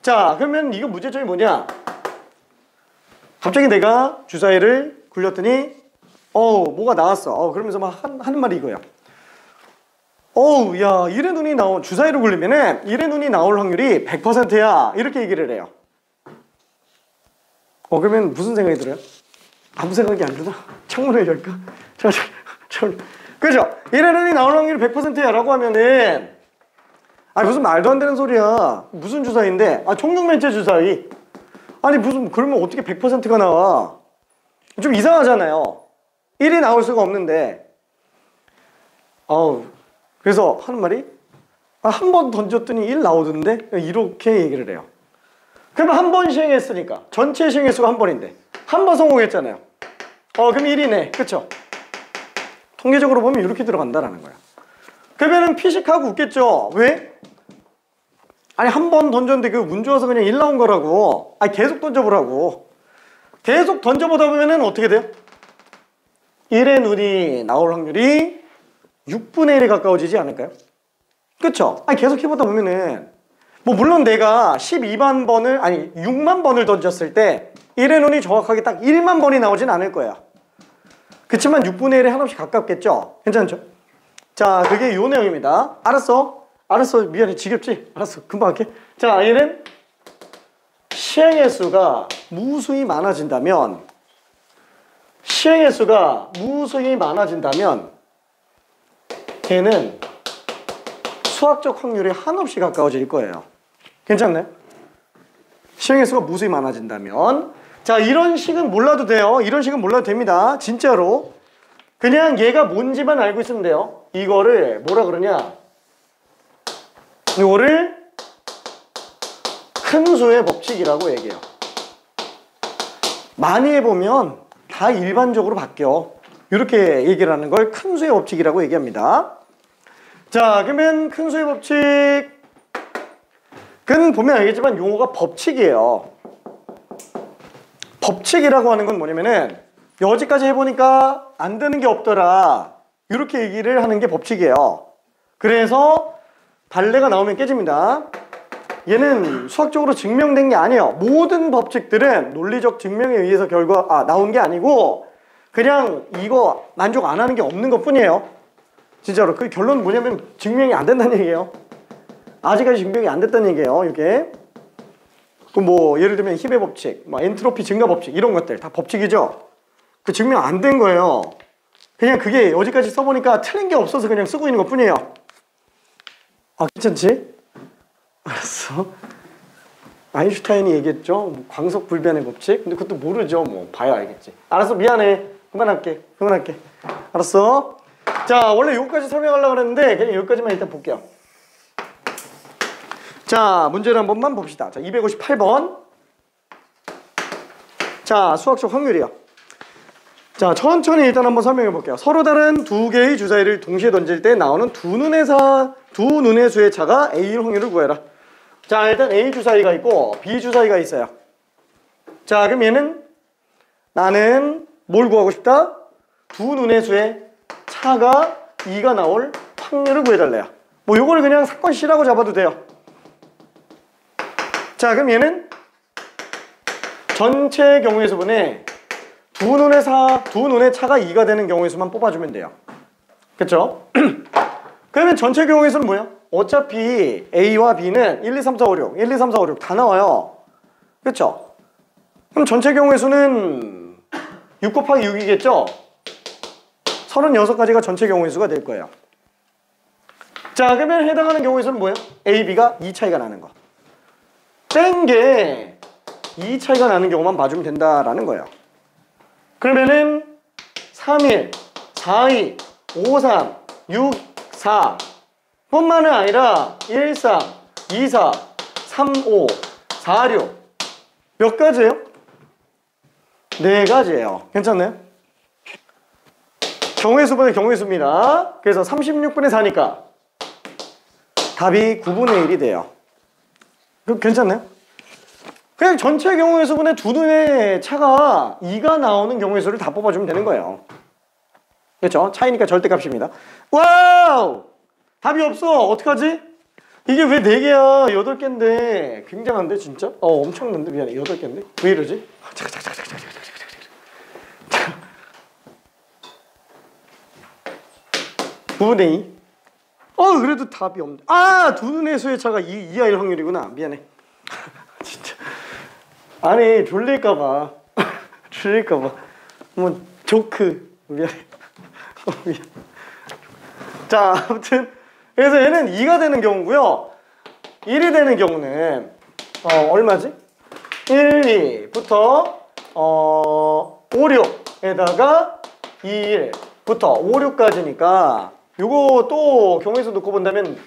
자, 그러면 이거 문제점이 뭐냐? 갑자기 내가 주사위를 굴렸더니 뭐가 나왔어. 그러면서 막 하는 말이 이거야. 야, 1의 눈이 나온 주사위를 굴리면은 1의 눈이 나올 확률이 100%야. 이렇게 얘기를 해요. 그러면 무슨 생각이 들어요? 아무 생각이 안 드나? 창문을 열까? 그죠? 1의 눈이 나올 확률이 100%야 라고 하면은 무슨 말도 안 되는 소리야. 무슨 주사위인데? 총력면체 주사위. 무슨 그러면 어떻게 100%가 나와? 좀 이상하잖아요. 1이 나올 수가 없는데. 그래서 하는 말이 한 번 던졌더니 1 나오던데? 이렇게 얘기를 해요. 그러면 한 번 시행했으니까 전체 시행 횟수가 한 번인데 한 번 성공했잖아요. 그럼 1이네. 그쵸? 통계적으로 보면 이렇게 들어간다라는 거야. 그러면은 피식하고 웃겠죠? 왜? 한 번 던졌는데 그 운 좋아서 그냥 1 나온 거라고. 계속 던져보라고. 계속 던져보다 보면은 어떻게 돼요? 1의 눈이 나올 확률이 6분의 1에 가까워지지 않을까요? 그쵸? 계속 해보다 보면은 물론 내가 12만 번을 6만 번을 던졌을 때 1의 눈이 정확하게 딱 1만 번이 나오진 않을 거야. 그치만 6분의 1에 한없이 가깝겠죠? 괜찮죠? 자, 그게 요 내용입니다. 알았어 미안해. 지겹지? 알았어, 금방 할게. 자, 얘는 시행 횟수가 무수히 많아진다면 걔는 수학적 확률이 한없이 가까워질 거예요. 괜찮나요? 시행 횟수가 무수히 많아진다면. 자, 이런 식은 몰라도 돼요. 이런 식은 몰라도 됩니다. 진짜로. 그냥 얘가 뭔지만 알고 있으면 돼요. 이거를 뭐라 그러냐? 이거를 큰 수의 법칙이라고 얘기해요. 많이 해보면 다 일반적으로 바뀌어. 이렇게 얘기를 하는 걸 큰 수의 법칙이라고 얘기합니다. 자, 그러면 큰 수의 법칙은 보면 알겠지만 용어가 법칙이에요. 법칙이라고 하는 건 뭐냐면은 여기까지 해보니까 안 되는 게 없더라. 이렇게 얘기를 하는 게 법칙이에요. 그래서 발레가 나오면 깨집니다. 얘는 수학적으로 증명된 게 아니에요. 모든 법칙들은 논리적 증명에 의해서 나온 게 아니고 그냥 이거 만족 안 하는 게 없는 것 뿐이에요. 진짜로. 그 결론은 뭐냐면 증명이 안 된다는 얘기예요. 아직까지 증명이 안 됐다는 얘기예요. 이게. 그 뭐 예를 들면 힘의 법칙, 뭐 엔트로피 증가 법칙 이런 것들 다 법칙이죠. 그 증명 안 된 거예요. 그냥 그게 여기까지 써보니까 틀린 게 없어서 그냥 쓰고 있는 것 뿐이에요. 아, 괜찮지? 알았어. 아인슈타인이 얘기했죠. 뭐 광속 불변의 법칙. 근데 그것도 모르죠. 뭐 봐야 알겠지. 알았어. 미안해. 그만할게. 알았어. 자, 원래 여기까지 설명하려고 그랬는데 그냥 여기까지만 일단 볼게요. 자, 문제를 한 번만 봅시다. 자, 258번. 자, 수학적 확률이요. 자, 천천히 일단 한번 설명해 볼게요. 서로 다른 두 개의 주사위를 동시에 던질 때 나오는 두 눈의 수의 차가 A일 확률을 구해라. 자, 일단 A 주사위가 있고 B 주사위가 있어요. 자, 그럼 얘는 나는 뭘 구하고 싶다? 두 눈의 수의 차가 2가 나올 확률을 구해달래요. 뭐 요걸 그냥 사건 C라고 잡아도 돼요. 자, 그럼 얘는 전체 경우의 수분에 두 눈의 차가 2가 되는 경우의 수만 뽑아주면 돼요. 그쵸? 그러면 전체 경우의 수는 뭐예요? 어차피 A와 B는 1, 2, 3, 4, 5, 6, 1, 2, 3, 4, 5, 6 다 나와요. 그쵸? 그럼 전체 경우의 수는 6 곱하기 6이겠죠? 36가지가 전체 경우의 수가 될 거예요. 자, 그러면 해당하는 경우의 수는 뭐예요? A, B가 2 차이가 나는 거. 뗀 게 2 차이가 나는 경우만 봐주면 된다라는 거예요. 그러면은 3일, 4일, 5, 3, 6, 4 뿐만은 아니라 1, 3, 2, 4, 3, 5, 4, 6 몇 가지예요? 4가지예요. 괜찮나요? 경우의 수분의 경우의 수입니다. 그래서 36분의 4니까 답이 9분의 1이 돼요. 그럼 괜찮나요? 그냥 전체 경우의 수분의 두 눈의 차가 2가 나오는 경우의 수를 다 뽑아주면 되는 거예요. 그렇죠? 차이니까 절대값입니다. 와우! 답이 없어. 어떡하지? 이게 왜 4개야? 8개인데 굉장한데 진짜? 엄청난데? 미안해. 8개인데? 왜 이러지? 잠깐. 9분의 2. 그래도 답이 없네. 두 눈의 수의 차가 2 이하일 확률이구나. 미안해. 진짜. 아니, 졸릴까봐. 뭐, 조크. 미안해. 미안. 자, 아무튼. 그래서 얘는 2가 되는 경우고요. 1이 되는 경우는, 얼마지? 1, 2부터, 5, 6에다가 2, 1부터 5, 6까지니까, 요거 또 경우에서 놓고 본다면,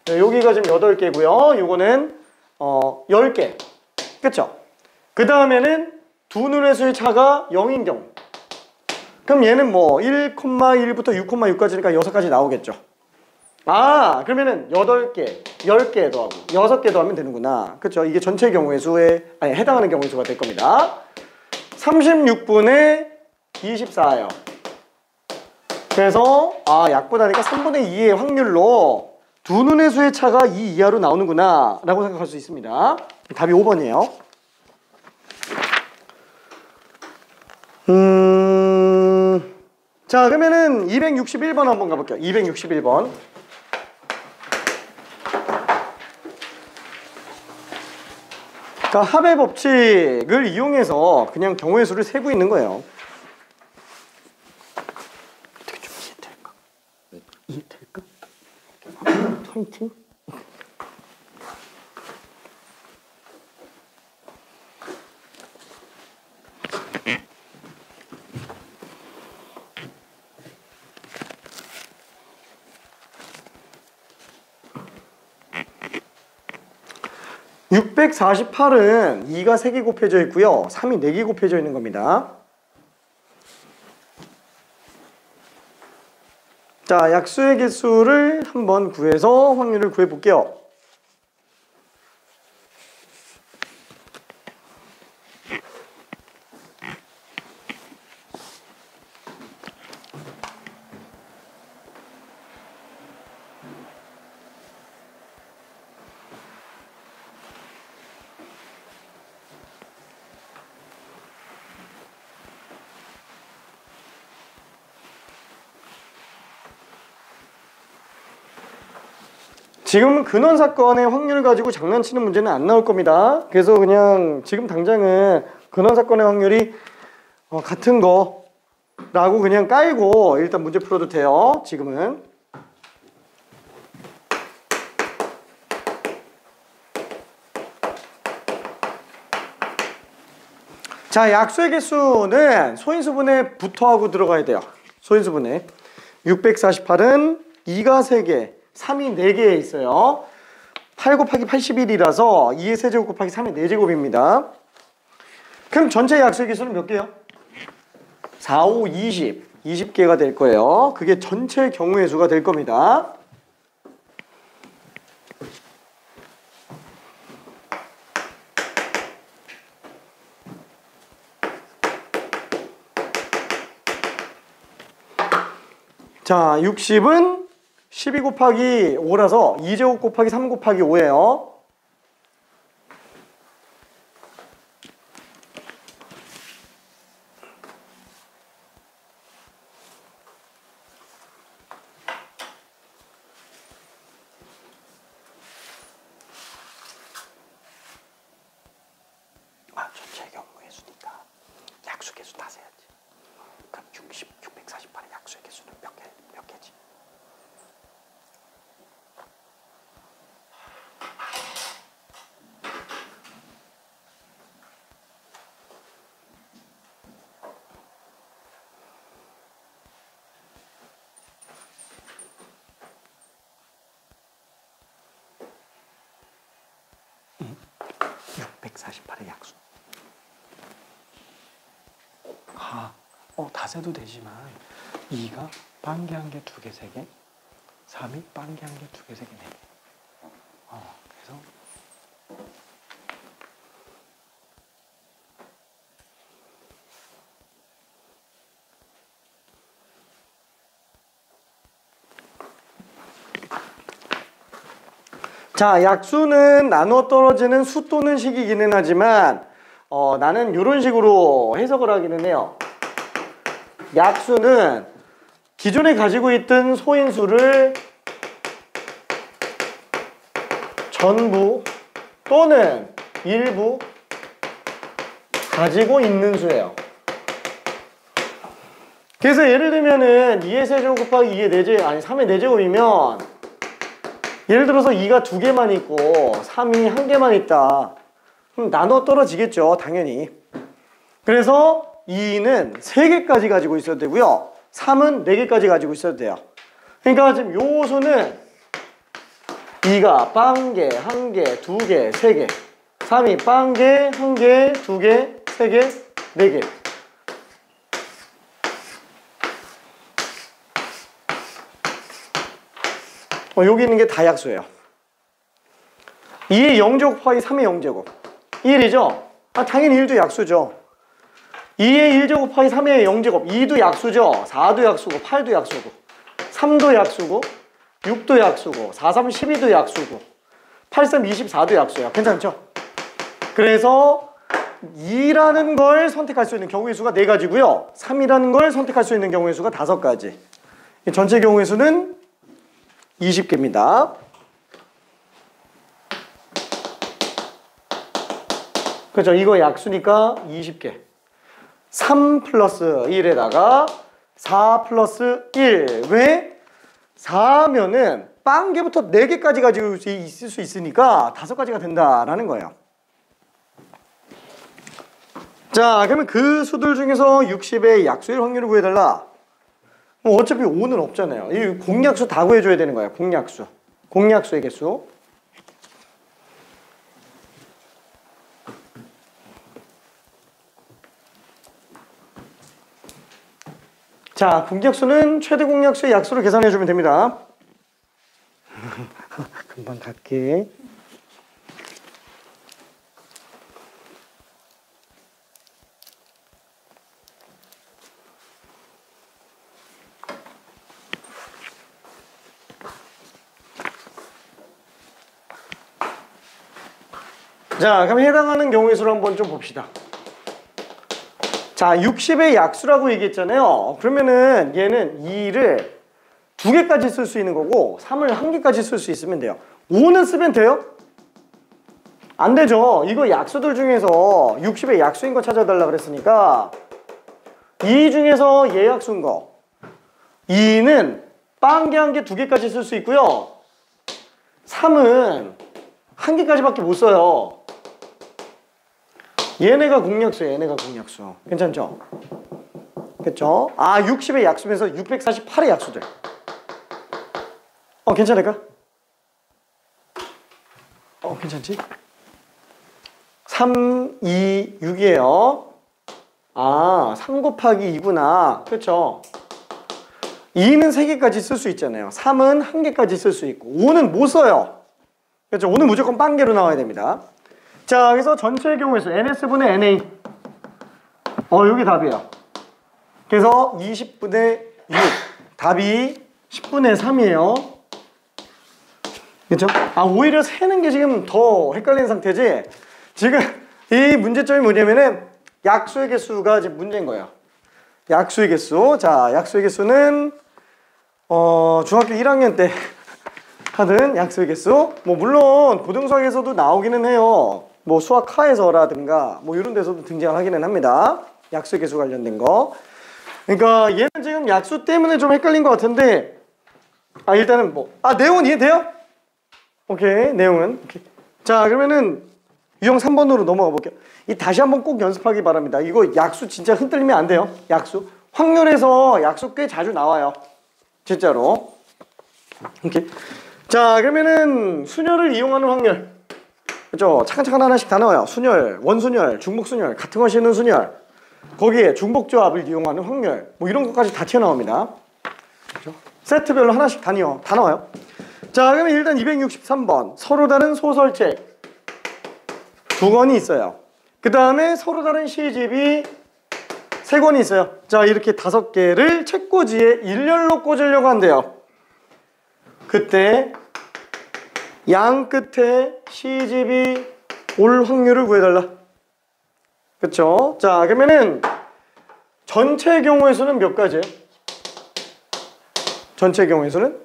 여기가 지금 8개고요. 요거는, 10개. 그쵸? 그 다음에는 두 눈의 수의 차가 0인 경우. 그럼 얘는 뭐 1,1부터 6,6까지니까 6가지 나오겠죠. 그러면은 8개, 10개 더하고 6개 더하면 되는구나. 그쵸? 이게 전체 경우의 수에 해당하는 경우의 수가 될 겁니다. 36분의 24예요. 그래서 약분하니까 3분의 2의 확률로 두 눈의 수의 차가 2 이하로 나오는구나 라고 생각할 수 있습니다. 답이 5번이에요. 자, 그러면은 261번 한번 가볼게요. 261번. 그러니까 합의 법칙을 이용해서 그냥 경우의 수를 세고 있는 거예요. 어떻게 좀 이해될까? 포인팅? 648은 2가 3개 곱해져 있고요. 3이 4개 곱해져 있는 겁니다. 자, 약수의 개수를 한번 구해서 확률을 구해 볼게요. 지금 근원 사건의 확률을 가지고 장난치는 문제는 안 나올 겁니다. 그래서 그냥 지금 당장은 근원 사건의 확률이 같은 거라고 그냥 깔고 일단 문제 풀어도 돼요. 지금은. 자, 약수의 개수는 소인수분해 부터하고 들어가야 돼요. 소인수분해. 648은 2가 3개. 3이 4개에 있어요. 8 곱하기 81이라서 2의 세제곱 곱하기 3의 4제곱입니다. 그럼 전체 약수의 개수는 몇 개요? 4, 5, 20. 20개가 될 거예요. 그게 전체 경우의 수가 될 겁니다. 자, 60은 12 곱하기 5라서 2제곱 곱하기 3 곱하기 5예요. 전체 경우의 수니까 약수 개수 다 세야지. 그럼 648의 약수의 개수는 몇 개지? 응? 648의 약수. 다 세도 되지만 2가 빵개 한 개, 2개, 3개, 3이 빵개 한 개, 2개, 3개, 4개. 그래서 자, 약수는 나누어 떨어지는 수 또는 식이기는 하지만 나는 이런 식으로 해석을 하기는 해요. 약수는 기존에 가지고 있던 소인수를 전부 또는 일부 가지고 있는 수예요. 그래서 예를 들면은 2의 세제곱 곱하기 2의 4제곱, 아니 3의 4제곱이면 예를 들어서 2가 2개만 있고 3이 1개만 있다. 그럼 나눠 떨어지겠죠, 당연히. 그래서 2는 3개까지 가지고 있어도 되고요. 3은 4개까지 가지고 있어도 돼요. 그러니까 지금 요 수는 2가 빵개, 1개, 2개, 3개, 3이 빵개, 1개, 2개, 3개, 4개. 여기 있는 게 다 약수예요. 2의 0제곱 곱하기 3의 0제곱 1이죠? 당연히 1도 약수죠. 2의 1제곱 곱하기 3의 0제곱 2도 약수죠. 4도 약수고 8도 약수고 3도 약수고 6도 약수고 4, 3, 12도 약수고 8, 3, 24도 약수예요. 괜찮죠? 그래서 2라는 걸 선택할 수 있는 경우의 수가 4가지고요. 3이라는 걸 선택할 수 있는 경우의 수가 5가지. 전체 경우의 수는 20개입니다. 그렇죠. 이거 약수니까 20개. 3 플러스 1에다가 4 플러스 1. 왜? 4면은 빵개부터 4개까지 가지고 있을 수 있으니까 5가지가 된다라는 거예요. 자, 그러면 그 수들 중에서 60의 약수일 확률을 구해달라. 어차피 5는 없잖아요. 이 공약수 다 구해줘야 되는 거예요. 공약수. 공약수의 개수. 자, 공약수는 최대 공약수의 약수를 계산해주면 됩니다. 금방 갈게. 자, 그럼 해당하는 경우의 수를 한번 좀 봅시다. 자, 60의 약수라고 얘기했잖아요. 그러면은 얘는 2를 2개까지 쓸 수 있는 거고 3을 1개까지 쓸 수 있으면 돼요. 5는 쓰면 돼요? 안 되죠. 이거 약수들 중에서 60의 약수인 거 찾아달라 그랬으니까 2 중에서 얘 약수인 거 2는 빵개 1개 2개까지 쓸 수 있고요. 3은 1개까지밖에 못 써요. 얘네가 공약수예요. 얘네가 공약수. 괜찮죠? 그쵸? 아, 60의 약수면서 648의 약수들. 괜찮을까? 괜찮지? 3, 2, 6이에요. 아, 3 곱하기 2구나. 그쵸? 2는 3개까지 쓸 수 있잖아요. 3은 1개까지 쓸 수 있고 5는 못 써요. 그렇죠? 5는 무조건 빵개로 나와야 됩니다. 자, 그래서 전체의 경우에서 NS분의 NA. 여기 답이에요. 그래서 20분의 6. 답이 10분의 3이에요. 그렇죠? 아, 오히려 세는 게 지금 더 헷갈리는 상태지. 지금 이 문제점이 뭐냐면은 약수의 개수가 지금 문제인 거예요. 약수의 개수. 자, 약수의 개수는 중학교 1학년 때 하던 약수의 개수. 뭐 물론 고등수학에서도 나오기는 해요. 뭐 수학하에서라든가 뭐 이런 데서도 등장하기는 합니다. 약수의 개수 관련된 거. 그러니까 얘는 지금 약수 때문에 좀 헷갈린 것 같은데, 일단은 내용은 이해돼요? 오케이, 내용은. 오케이. 자, 그러면은 유형 3번으로 넘어가 볼게요. 다시 한번 꼭 연습하기 바랍니다. 이거 약수 진짜 흔들리면 안 돼요. 약수. 확률에서 약수 꽤 자주 나와요. 진짜로. 오케이. 자, 그러면은 순열을 이용하는 확률. 그렇죠? 차근차근 하나씩 다 나와요. 순열, 원순열, 중복순열, 같은 거 씌우는 순열. 거기에 중복조합을 이용하는 확률. 뭐 이런 것까지 다 튀어나옵니다. 그렇죠? 세트별로 하나씩 다 나와요. 자, 그러면 일단 263번. 서로 다른 소설책 2권이 있어요. 그 다음에 서로 다른 시집이 3권이 있어요. 자, 이렇게 5개를 책꽂이에 일렬로 꽂으려고 한대요. 그때 양 끝에 시집이 올 확률을 구해달라. 그쵸? 자, 그러면은 전체 경우의 수는 몇 가지예요? 전체 경우의 수는?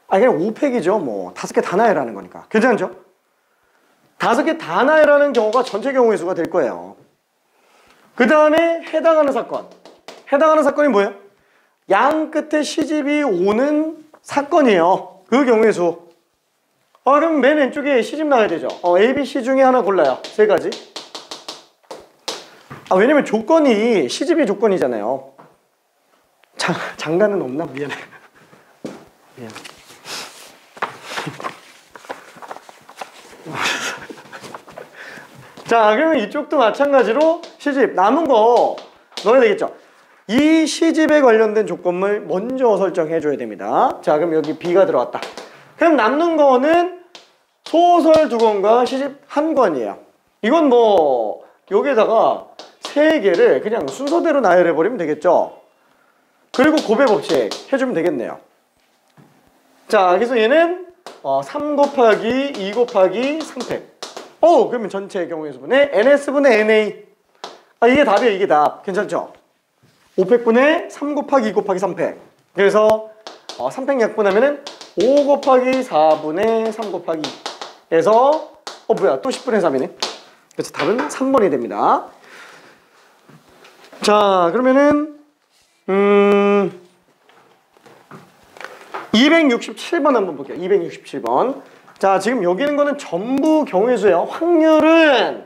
그냥 5팩이죠. 뭐 5개 다 나열하는 거니까. 괜찮죠? 5개 다 나열하는 경우가 전체 경우의 수가 될 거예요. 그 다음에 해당하는 사건. 해당하는 사건이 뭐예요? 양 끝에 시집이 오는 사건이에요. 그 경우의 수. 그럼 맨 왼쪽에 시집 나와야 되죠. A, B, C 중에 하나 골라요. 3가지. 왜냐면 조건이 시집이 조건이잖아요. 장단은 없나? 미안해. 자, 그러면 이쪽도 마찬가지로 시집 남은 거 넣어야 되겠죠. 이 시집에 관련된 조건을 먼저 설정해 줘야 됩니다. 자, 그럼 여기 B가 들어왔다. 그럼 남는 거는 소설 2권과 시집 1권이에요. 이건 뭐 여기에다가 3개를 그냥 순서대로 나열해 버리면 되겠죠. 그리고 곱의 법칙 해주면 되겠네요. 자, 그래서 얘는 3 곱하기 2 곱하기 3팩. 그러면 전체 경우의 수분의 NS분의 NA. 이게 답이에요. 이게 답. 괜찮죠? 5팩분의 3 곱하기 2 곱하기 3팩. 그래서 3팩 약분하면은 5 곱하기 4분의 3 곱하기 2 해서 뭐야 또 10분의 3이네. 그래서 답은 3번이 됩니다. 자, 그러면은 267번 한번 볼게요. 267번. 자, 지금 여기 있는 거는 전부 경우의 수예요. 확률은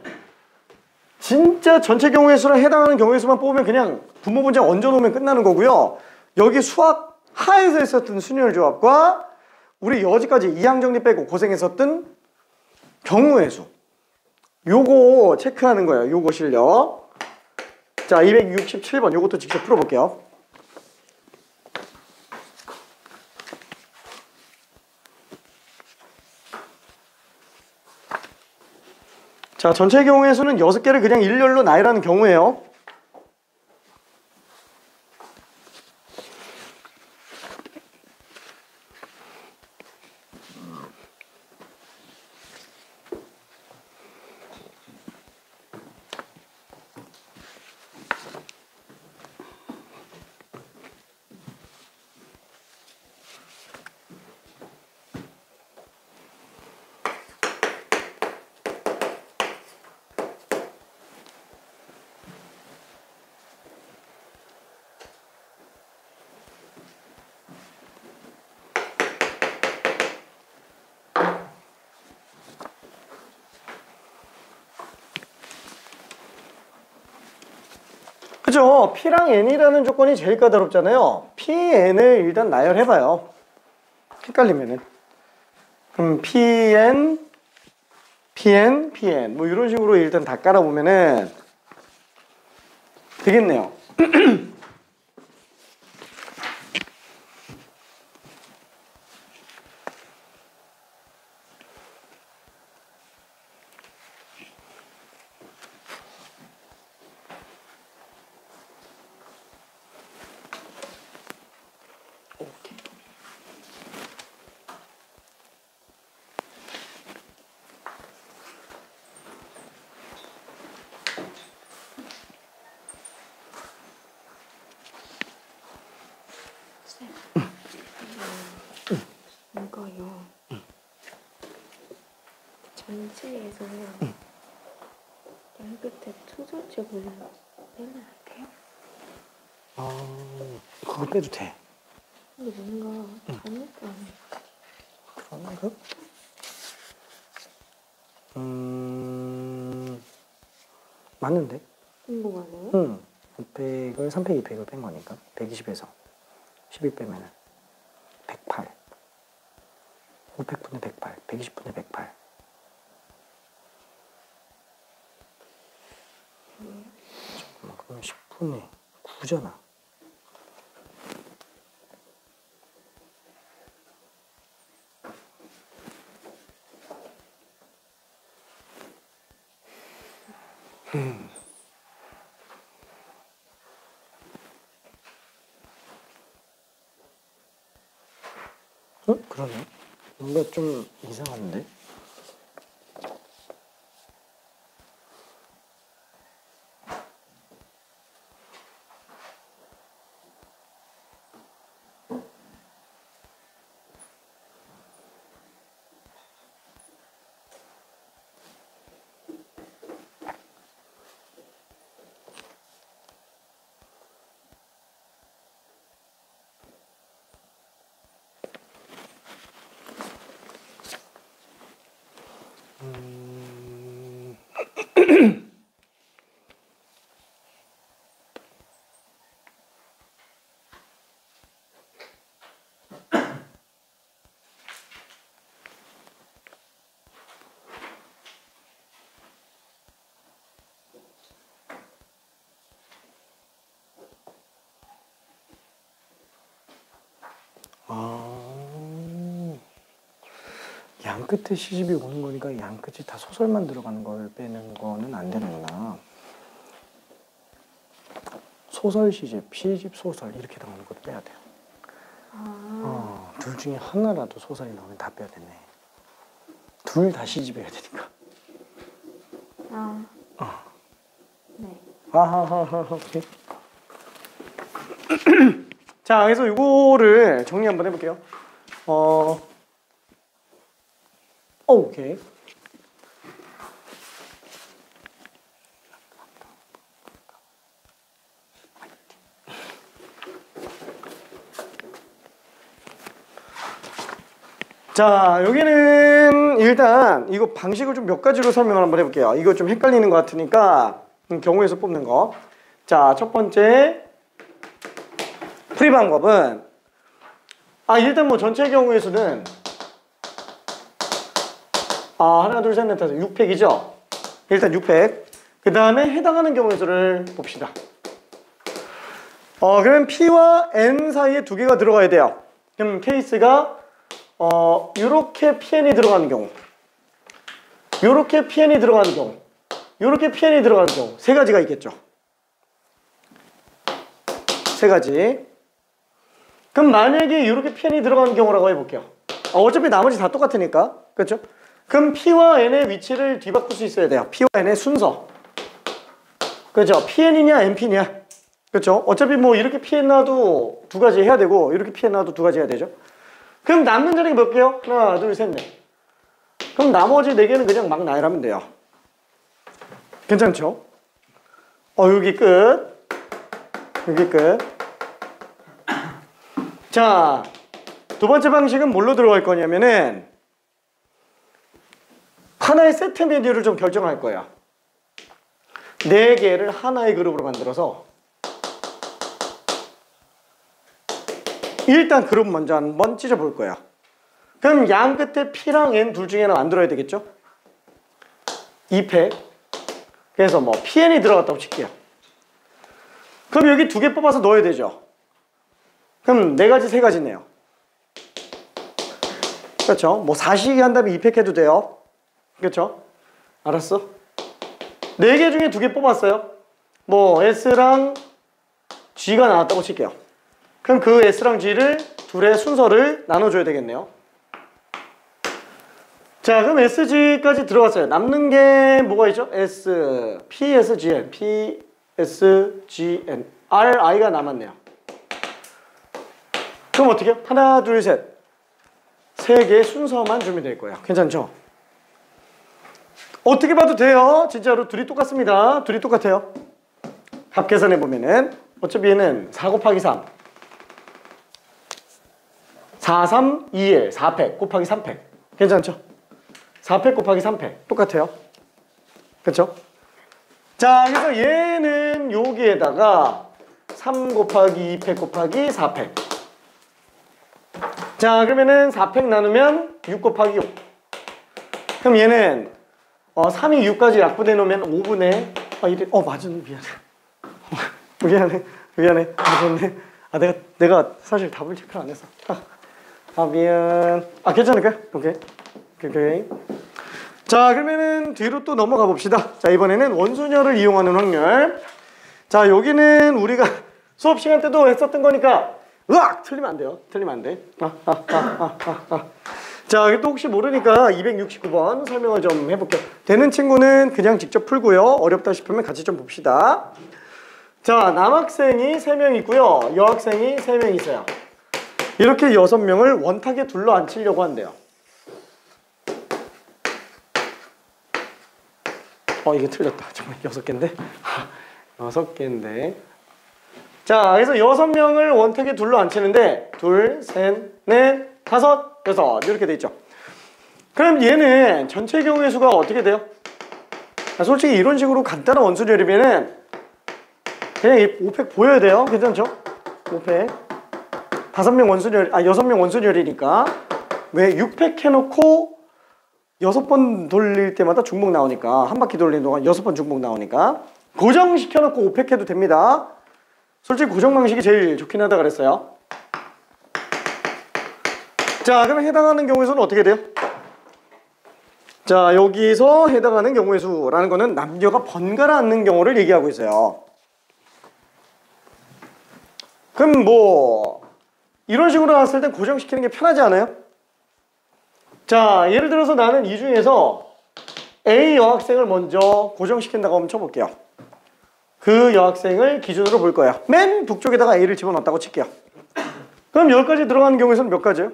진짜 전체 경우의 수랑 해당하는 경우의 수만 뽑으면 그냥 분모 분자 얹어 놓으면 끝나는 거고요. 여기 수학 하에서 했었던 순열 조합과 우리 여지까지 이항 정리 빼고 고생했었던 경우의 수. 요거 체크하는 거예요. 요거 실력. 자, 267번 요것도 직접 풀어볼게요. 자, 전체 경우의 수는 6개를 그냥 일렬로 나열하는 경우예요. 그죠? P랑 N이라는 조건이 제일 까다롭잖아요. P, N을 일단 나열해봐요. 헷갈리면은. 그럼 PN, PN, PN 뭐 이런 식으로 일단 다 깔아보면은 되겠네요. 이거요. 전체에서 양 끝에 소설책을 빼면 안 돼요? 그거 빼도 돼. 근데 뭔가 잘못된 그런가? 맞는데? 궁금하네요. 600을 300, 200을 뺀 거니까 120에서 12 빼면은 108. 500분의 108, 120분의 108. 잠깐만, 그러면 10분의 9잖아. 그러네. 뭔가 좀 이상한데? 양 끝에 시집이 오는 거니까 양 끝이 다 소설만 들어가는 걸 빼는 거는 안 되는구나. 소설 시집, 시집 소설 이렇게 나오는 것도 빼야 돼요. 둘 중에 하나라도 소설이 나오면 다 빼야 되네. 둘 다 시집해야 되니까. 네. 아하하하. 오케이. 자, 그래서 이거를 정리 한번 해볼게요. 오케이. 자, 여기는 일단 이거 방식을 좀 몇 가지로 설명을 한번 해볼게요. 이거 좀 헷갈리는 것 같으니까 경우에서 뽑는 거. 자, 첫 번째 풀이 방법은 일단 뭐 전체 경우의 수는 하나, 둘, 셋, 넷, 다섯, 6팩이죠? 일단 6팩. 그 다음에 해당하는 경우의 수를 봅시다. 그러면 P와 N 사이에 두 개가 들어가야 돼요. 그럼 케이스가 요렇게 PN이 들어가는 경우, 요렇게 PN이 들어가는 경우, 이렇게 PN이 들어가는 경우 세 가지가 있겠죠. 세 가지. 그럼 만약에 이렇게 PN이 들어가는 경우라고 해볼게요. 어차피 나머지 다 똑같으니까. 그렇죠? 그럼 P와 N의 위치를 뒤바꿀 수 있어야 돼요. P와 N의 순서. 그렇죠? PN이냐 NP냐. 그렇죠? 어차피 뭐 이렇게 PN 놔도 두 가지 해야 되고 이렇게 PN 놔도 두 가지 해야 되죠. 그럼 남는 자리가 몇 개요? 하나, 둘, 셋, 넷. 그럼 나머지 네 개는 그냥 막 나열하면 돼요. 괜찮죠? 여기 끝. 여기 끝. 자, 두 번째 방식은 뭘로 들어갈 거냐면은 하나의 세트 메뉴를 좀 결정할 거예요. 네 개를 하나의 그룹으로 만들어서 일단 그룹 먼저 한번 찢어볼 거예요. 그럼 양 끝에 P랑 N 둘 중에 하나 만들어야 되겠죠? 2팩. 그래서 뭐 PN이 들어갔다고 칠게요. 그럼 여기 두 개 뽑아서 넣어야 되죠. 그럼 네 가지, 세 가지네요. 그렇죠? 뭐 4씩 한 다음에 2팩 해도 돼요. 그렇죠? 알았어? 네 개 중에 두 개 뽑았어요. 뭐 S랑 G가 나왔다고 칠게요. 그럼 그 S랑 G를 둘의 순서를 나눠줘야 되겠네요. 자, 그럼 SG까지 들어갔어요. 남는 게 뭐가 있죠? S, PSGN, PSGN, RI가 남았네요. 그럼 어떻게 해요? 하나, 둘, 셋. 세 개의 순서만 주면 될 거예요. 괜찮죠? 어떻게 봐도 돼요. 진짜로 둘이 똑같습니다. 둘이 똑같아요. 합 계산해 보면은 어차피 얘는 4 곱하기 3. 4, 3, 2, 1, 4팩 곱하기 3팩. 괜찮죠? 4팩 곱하기 3팩. 똑같아요. 그렇죠? 자, 그래서 얘는 여기에다가 3 곱하기 2팩 곱하기 4팩. 자, 그러면은 4팩 나누면 6 곱하기 5. 그럼 얘는 3이 6까지 약분해 놓으면 5분의 맞은 미안해. 미안해. 맞았네. 내가 사실 답을 체크를 안 했어. 미안. 괜찮을까요? 오케이. 자, 그러면은 뒤로 또 넘어가 봅시다. 자, 이번에는 원순열을 이용하는 확률. 자, 여기는 우리가 수업 시간 때도 했었던 거니까 틀리면 안 돼요. 틀리면 안 돼. 자, 또 혹시 모르니까 269번 설명을 좀 해볼게요. 되는 친구는 그냥 직접 풀고요. 어렵다 싶으면 같이 좀 봅시다. 자, 남학생이 3명 있고요. 여학생이 3명 있어요. 이렇게 6명을 원탁에 둘러 앉히려고 한대요. 이게 틀렸다. 정말 6개인데? 6개인데. 자, 그래서 6명을 원탁에 둘러 앉히는데 둘, 셋, 넷, 다섯, 여섯 이렇게 돼 있죠. 그럼 얘는 전체 경우의 수가 어떻게 돼요? 솔직히 이런 식으로 간단한 원순열이면은 그냥 이 5팩 보여야 돼요. 괜찮죠? 5팩 6명 원순열이니까 왜 6팩 해놓고 6번 돌릴 때마다 중복 나오니까 한 바퀴 돌리는 동안 6번 중복 나오니까 고정시켜놓고 5팩 해도 됩니다. 솔직히 고정 방식이 제일 좋긴 하다 그랬어요. 자, 그러면 해당하는 경우의 수는 어떻게 돼요? 자, 여기서 해당하는 경우의 수라는 거는 남녀가 번갈아 앉는 경우를 얘기하고 있어요. 그럼 뭐 이런 식으로 나왔을 땐 고정시키는 게 편하지 않아요? 자, 예를 들어서 나는 이 중에서 A 여학생을 먼저 고정시킨다고 한번 쳐볼게요. 그 여학생을 기준으로 볼 거예요. 맨 북쪽에다가 A를 집어넣었다고 칠게요. 그럼 여기까지 들어가는 경우에서는 몇 가지요?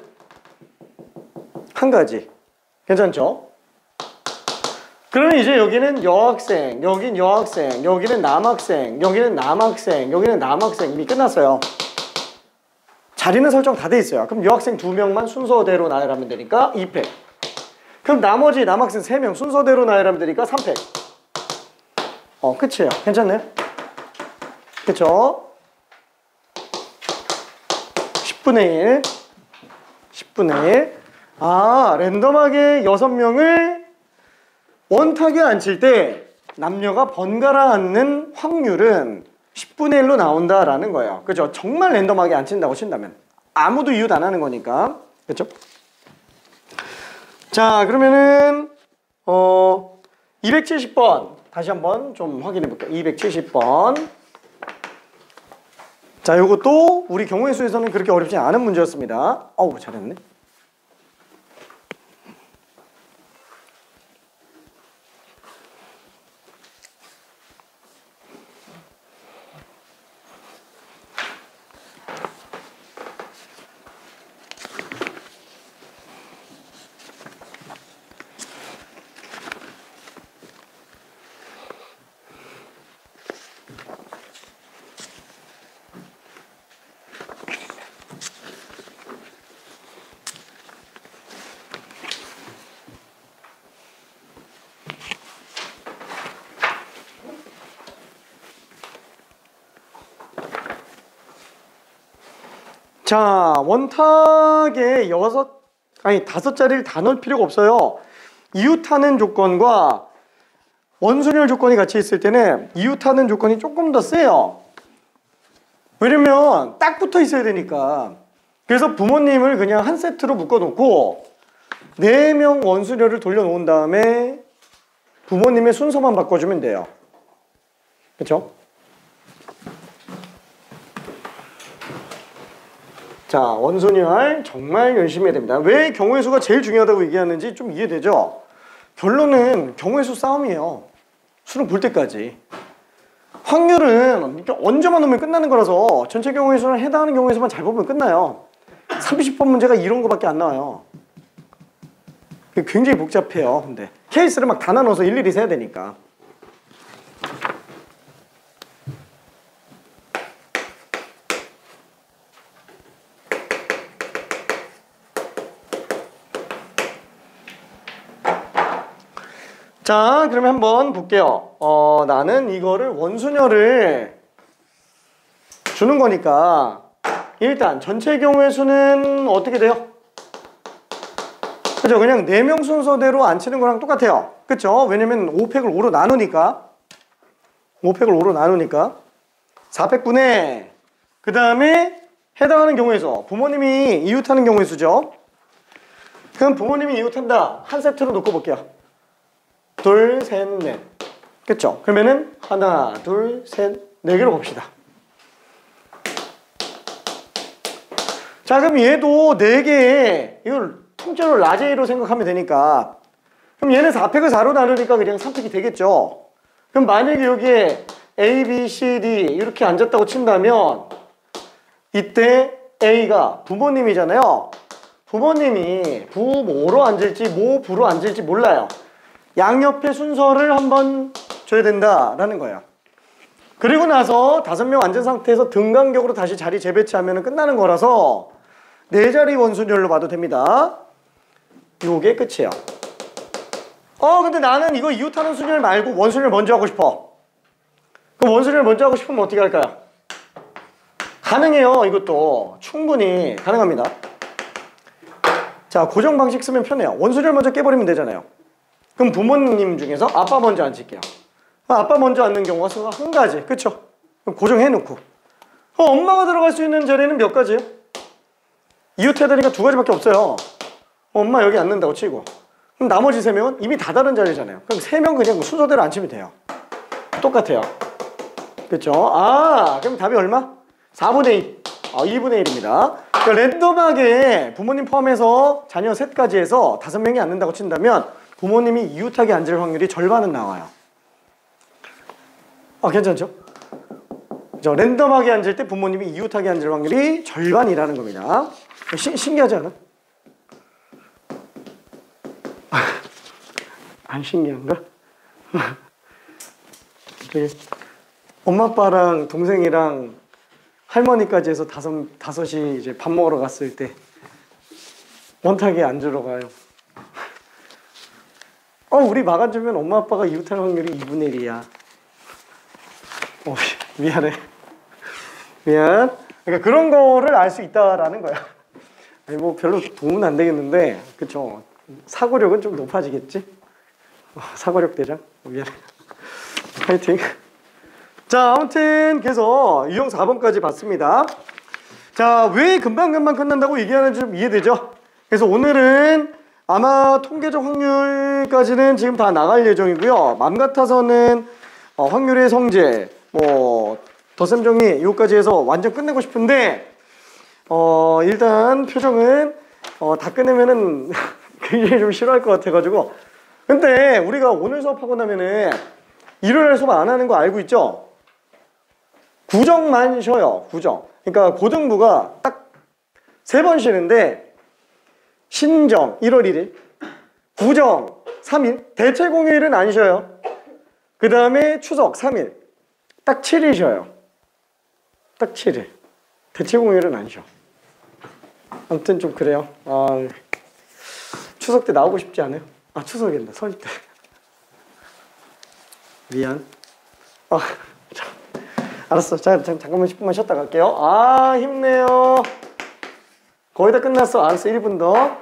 한 가지. 괜찮죠? 그러면 이제 여기는 여학생, 여긴 여학생, 여기는 남학생, 여기는 남학생, 여기는 남학생. 이미 끝났어요. 자리는 설정 다 돼 있어요. 그럼 여학생 2명만 순서대로 나열하면 되니까 2팩. 그럼 나머지 남학생 3명 순서대로 나열하면 되니까 3팩. 끝이에요. 괜찮나요? 그쵸? 10분의 1. 10분의 1. 랜덤하게 6명을 원탁에 앉힐 때 남녀가 번갈아 앉는 확률은 10분의 1로 나온다라는 거예요. 그죠? 정말 랜덤하게 앉힌다고 친다면. 아무도 이웃 안 하는 거니까. 그쵸? 자, 그러면은 270번 다시 한번 좀 확인해 볼게요. 270번. 자, 요것도 우리 경우의 수에서는 그렇게 어렵지 않은 문제였습니다. 어우, 잘했네. 자, 원탁에 5자리를 다 넣을 필요가 없어요. 이웃하는 조건과 원순열 조건이 같이 있을 때는 이웃하는 조건이 조금 더 세요. 왜냐면 딱 붙어 있어야 되니까. 그래서 부모님을 그냥 한 세트로 묶어 놓고 4명 원순열을 돌려 놓은 다음에 부모님의 순서만 바꿔주면 돼요. 그렇죠? 자, 원순열 정말 열심히 해야 됩니다. 왜 경우의 수가 제일 중요하다고 얘기하는지 좀 이해되죠? 결론은 경우의 수 싸움이에요. 수능 볼 때까지. 확률은 언제만 놓으면 끝나는 거라서 전체 경우의 수는 해당하는 경우의 수만 잘 보면 끝나요. 30번 문제가 이런 거밖에 안 나와요. 굉장히 복잡해요. 근데 케이스를 막 다 나눠서 일일이 세야 되니까. 자, 그러면 한번 볼게요. 나는 이거를 원순열을 주는 거니까 일단 전체 경우의 수는 어떻게 돼요? 그죠? 그냥 4명 순서대로 안 치는 거랑 똑같아요. 그쵸? 왜냐면 5팩을 5로 나누니까 400분의 그 다음에 해당하는 경우의 수, 부모님이 이웃하는 경우의 수죠. 그럼 부모님이 이웃한다 한 세트로 놓고 볼게요. 둘, 셋, 넷. 그쵸? 그러면은 하나, 둘, 셋, 4개로 봅시다. 자, 그럼 얘도 4개에 이걸 통째로 라제이로 생각하면 되니까 그럼 얘는 4팩을 4로 나누니까 그냥 3팩이 되겠죠. 그럼 만약에 여기에 A, B, C, D 이렇게 앉았다고 친다면 이때 A가 부모님이잖아요. 부모님이 부모로 앉을지 모부로 앉을지 몰라요. 양옆의 순서를 한번 줘야 된다라는 거예요. 그리고 나서 5명 앉은 상태에서 등간격으로 다시 자리 재배치하면 끝나는 거라서 4자리 원순열로 봐도 됩니다. 요게 끝이에요. 근데 나는 이거 이웃하는 순열 말고 원순열 먼저 하고 싶어. 그럼 원순열 먼저 하고 싶으면 어떻게 할까요? 가능해요. 이것도 충분히 가능합니다. 자, 고정 방식 쓰면 편해요. 원순열 먼저 깨버리면 되잖아요. 그럼 부모님 중에서 아빠 먼저 앉을게요. 아빠 먼저 앉는 경우가 수가 한 가지. 그쵸? 그럼 고정해놓고 엄마가 들어갈 수 있는 자리는 몇 가지예요? 이웃해야 되니까 2가지밖에 없어요. 엄마 여기 앉는다고 치고 그럼 나머지 3명은 이미 다 다른 자리잖아요. 그럼 3명 그냥 순서대로 앉히면 돼요. 똑같아요. 그쵸? 그럼 답이 얼마? 4분의 1. 2분의 1입니다. 그러니까 랜덤하게 부모님 포함해서 자녀 셋까지 해서 5명이 앉는다고 친다면 부모님이 이웃하게 앉을 확률이 절반은 나와요. 괜찮죠? 그죠? 랜덤하게 앉을 때 부모님이 이웃하게 앉을 확률이 절반이라는 겁니다. 신기하지 않아? 안 신기한가? 엄마 아빠랑 동생이랑 할머니까지 해서 다섯이 이제 밥 먹으러 갔을 때 원탁에 앉으러 가요. 우리 막 앉으면 엄마 아빠가 이웃할 확률이 2분의 1이야. 미안해. 미안. 그러니까 그런 거를 알 수 있다라는 거야. 아니, 뭐 별로 도움은 안 되겠는데, 그쵸? 사고력은 좀 높아지겠지? 사고력 대장? 미안해. 파이팅. 자, 아무튼 그래서 유형 4번까지 봤습니다. 자, 왜 금방금방 끝난다고 얘기하는지 좀 이해되죠? 그래서 오늘은 아마 통계적 확률까지는 지금 다 나갈 예정이고요. 맘 같아서는 확률의 성질, 뭐 덧셈 정리 이거까지 해서 완전 끝내고 싶은데 일단 표정은 다 끝내면은 굉장히 좀 싫어할 것 같아가지고. 근데 우리가 오늘 수업하고 나면은 일요일 수업 안 하는 거 알고 있죠? 구정만 쉬어요. 구정. 그러니까 고등부가 딱 3번 쉬는데 신정 1월 1일, 구정 3일, 대체 공휴일은 안 쉬어요. 그 다음에 추석 3일, 딱 7일 쉬어요. 딱 7일. 대체 공휴일은 안 쉬어. 아무튼 좀 그래요. 추석 때 나오고 싶지 않아요? 추석이란다. 설 때. 미안. 알았어. 잠깐만 10분만 쉬었다 갈게요. 힘내요. 거의 다 끝났어. 알았어. 1분 더.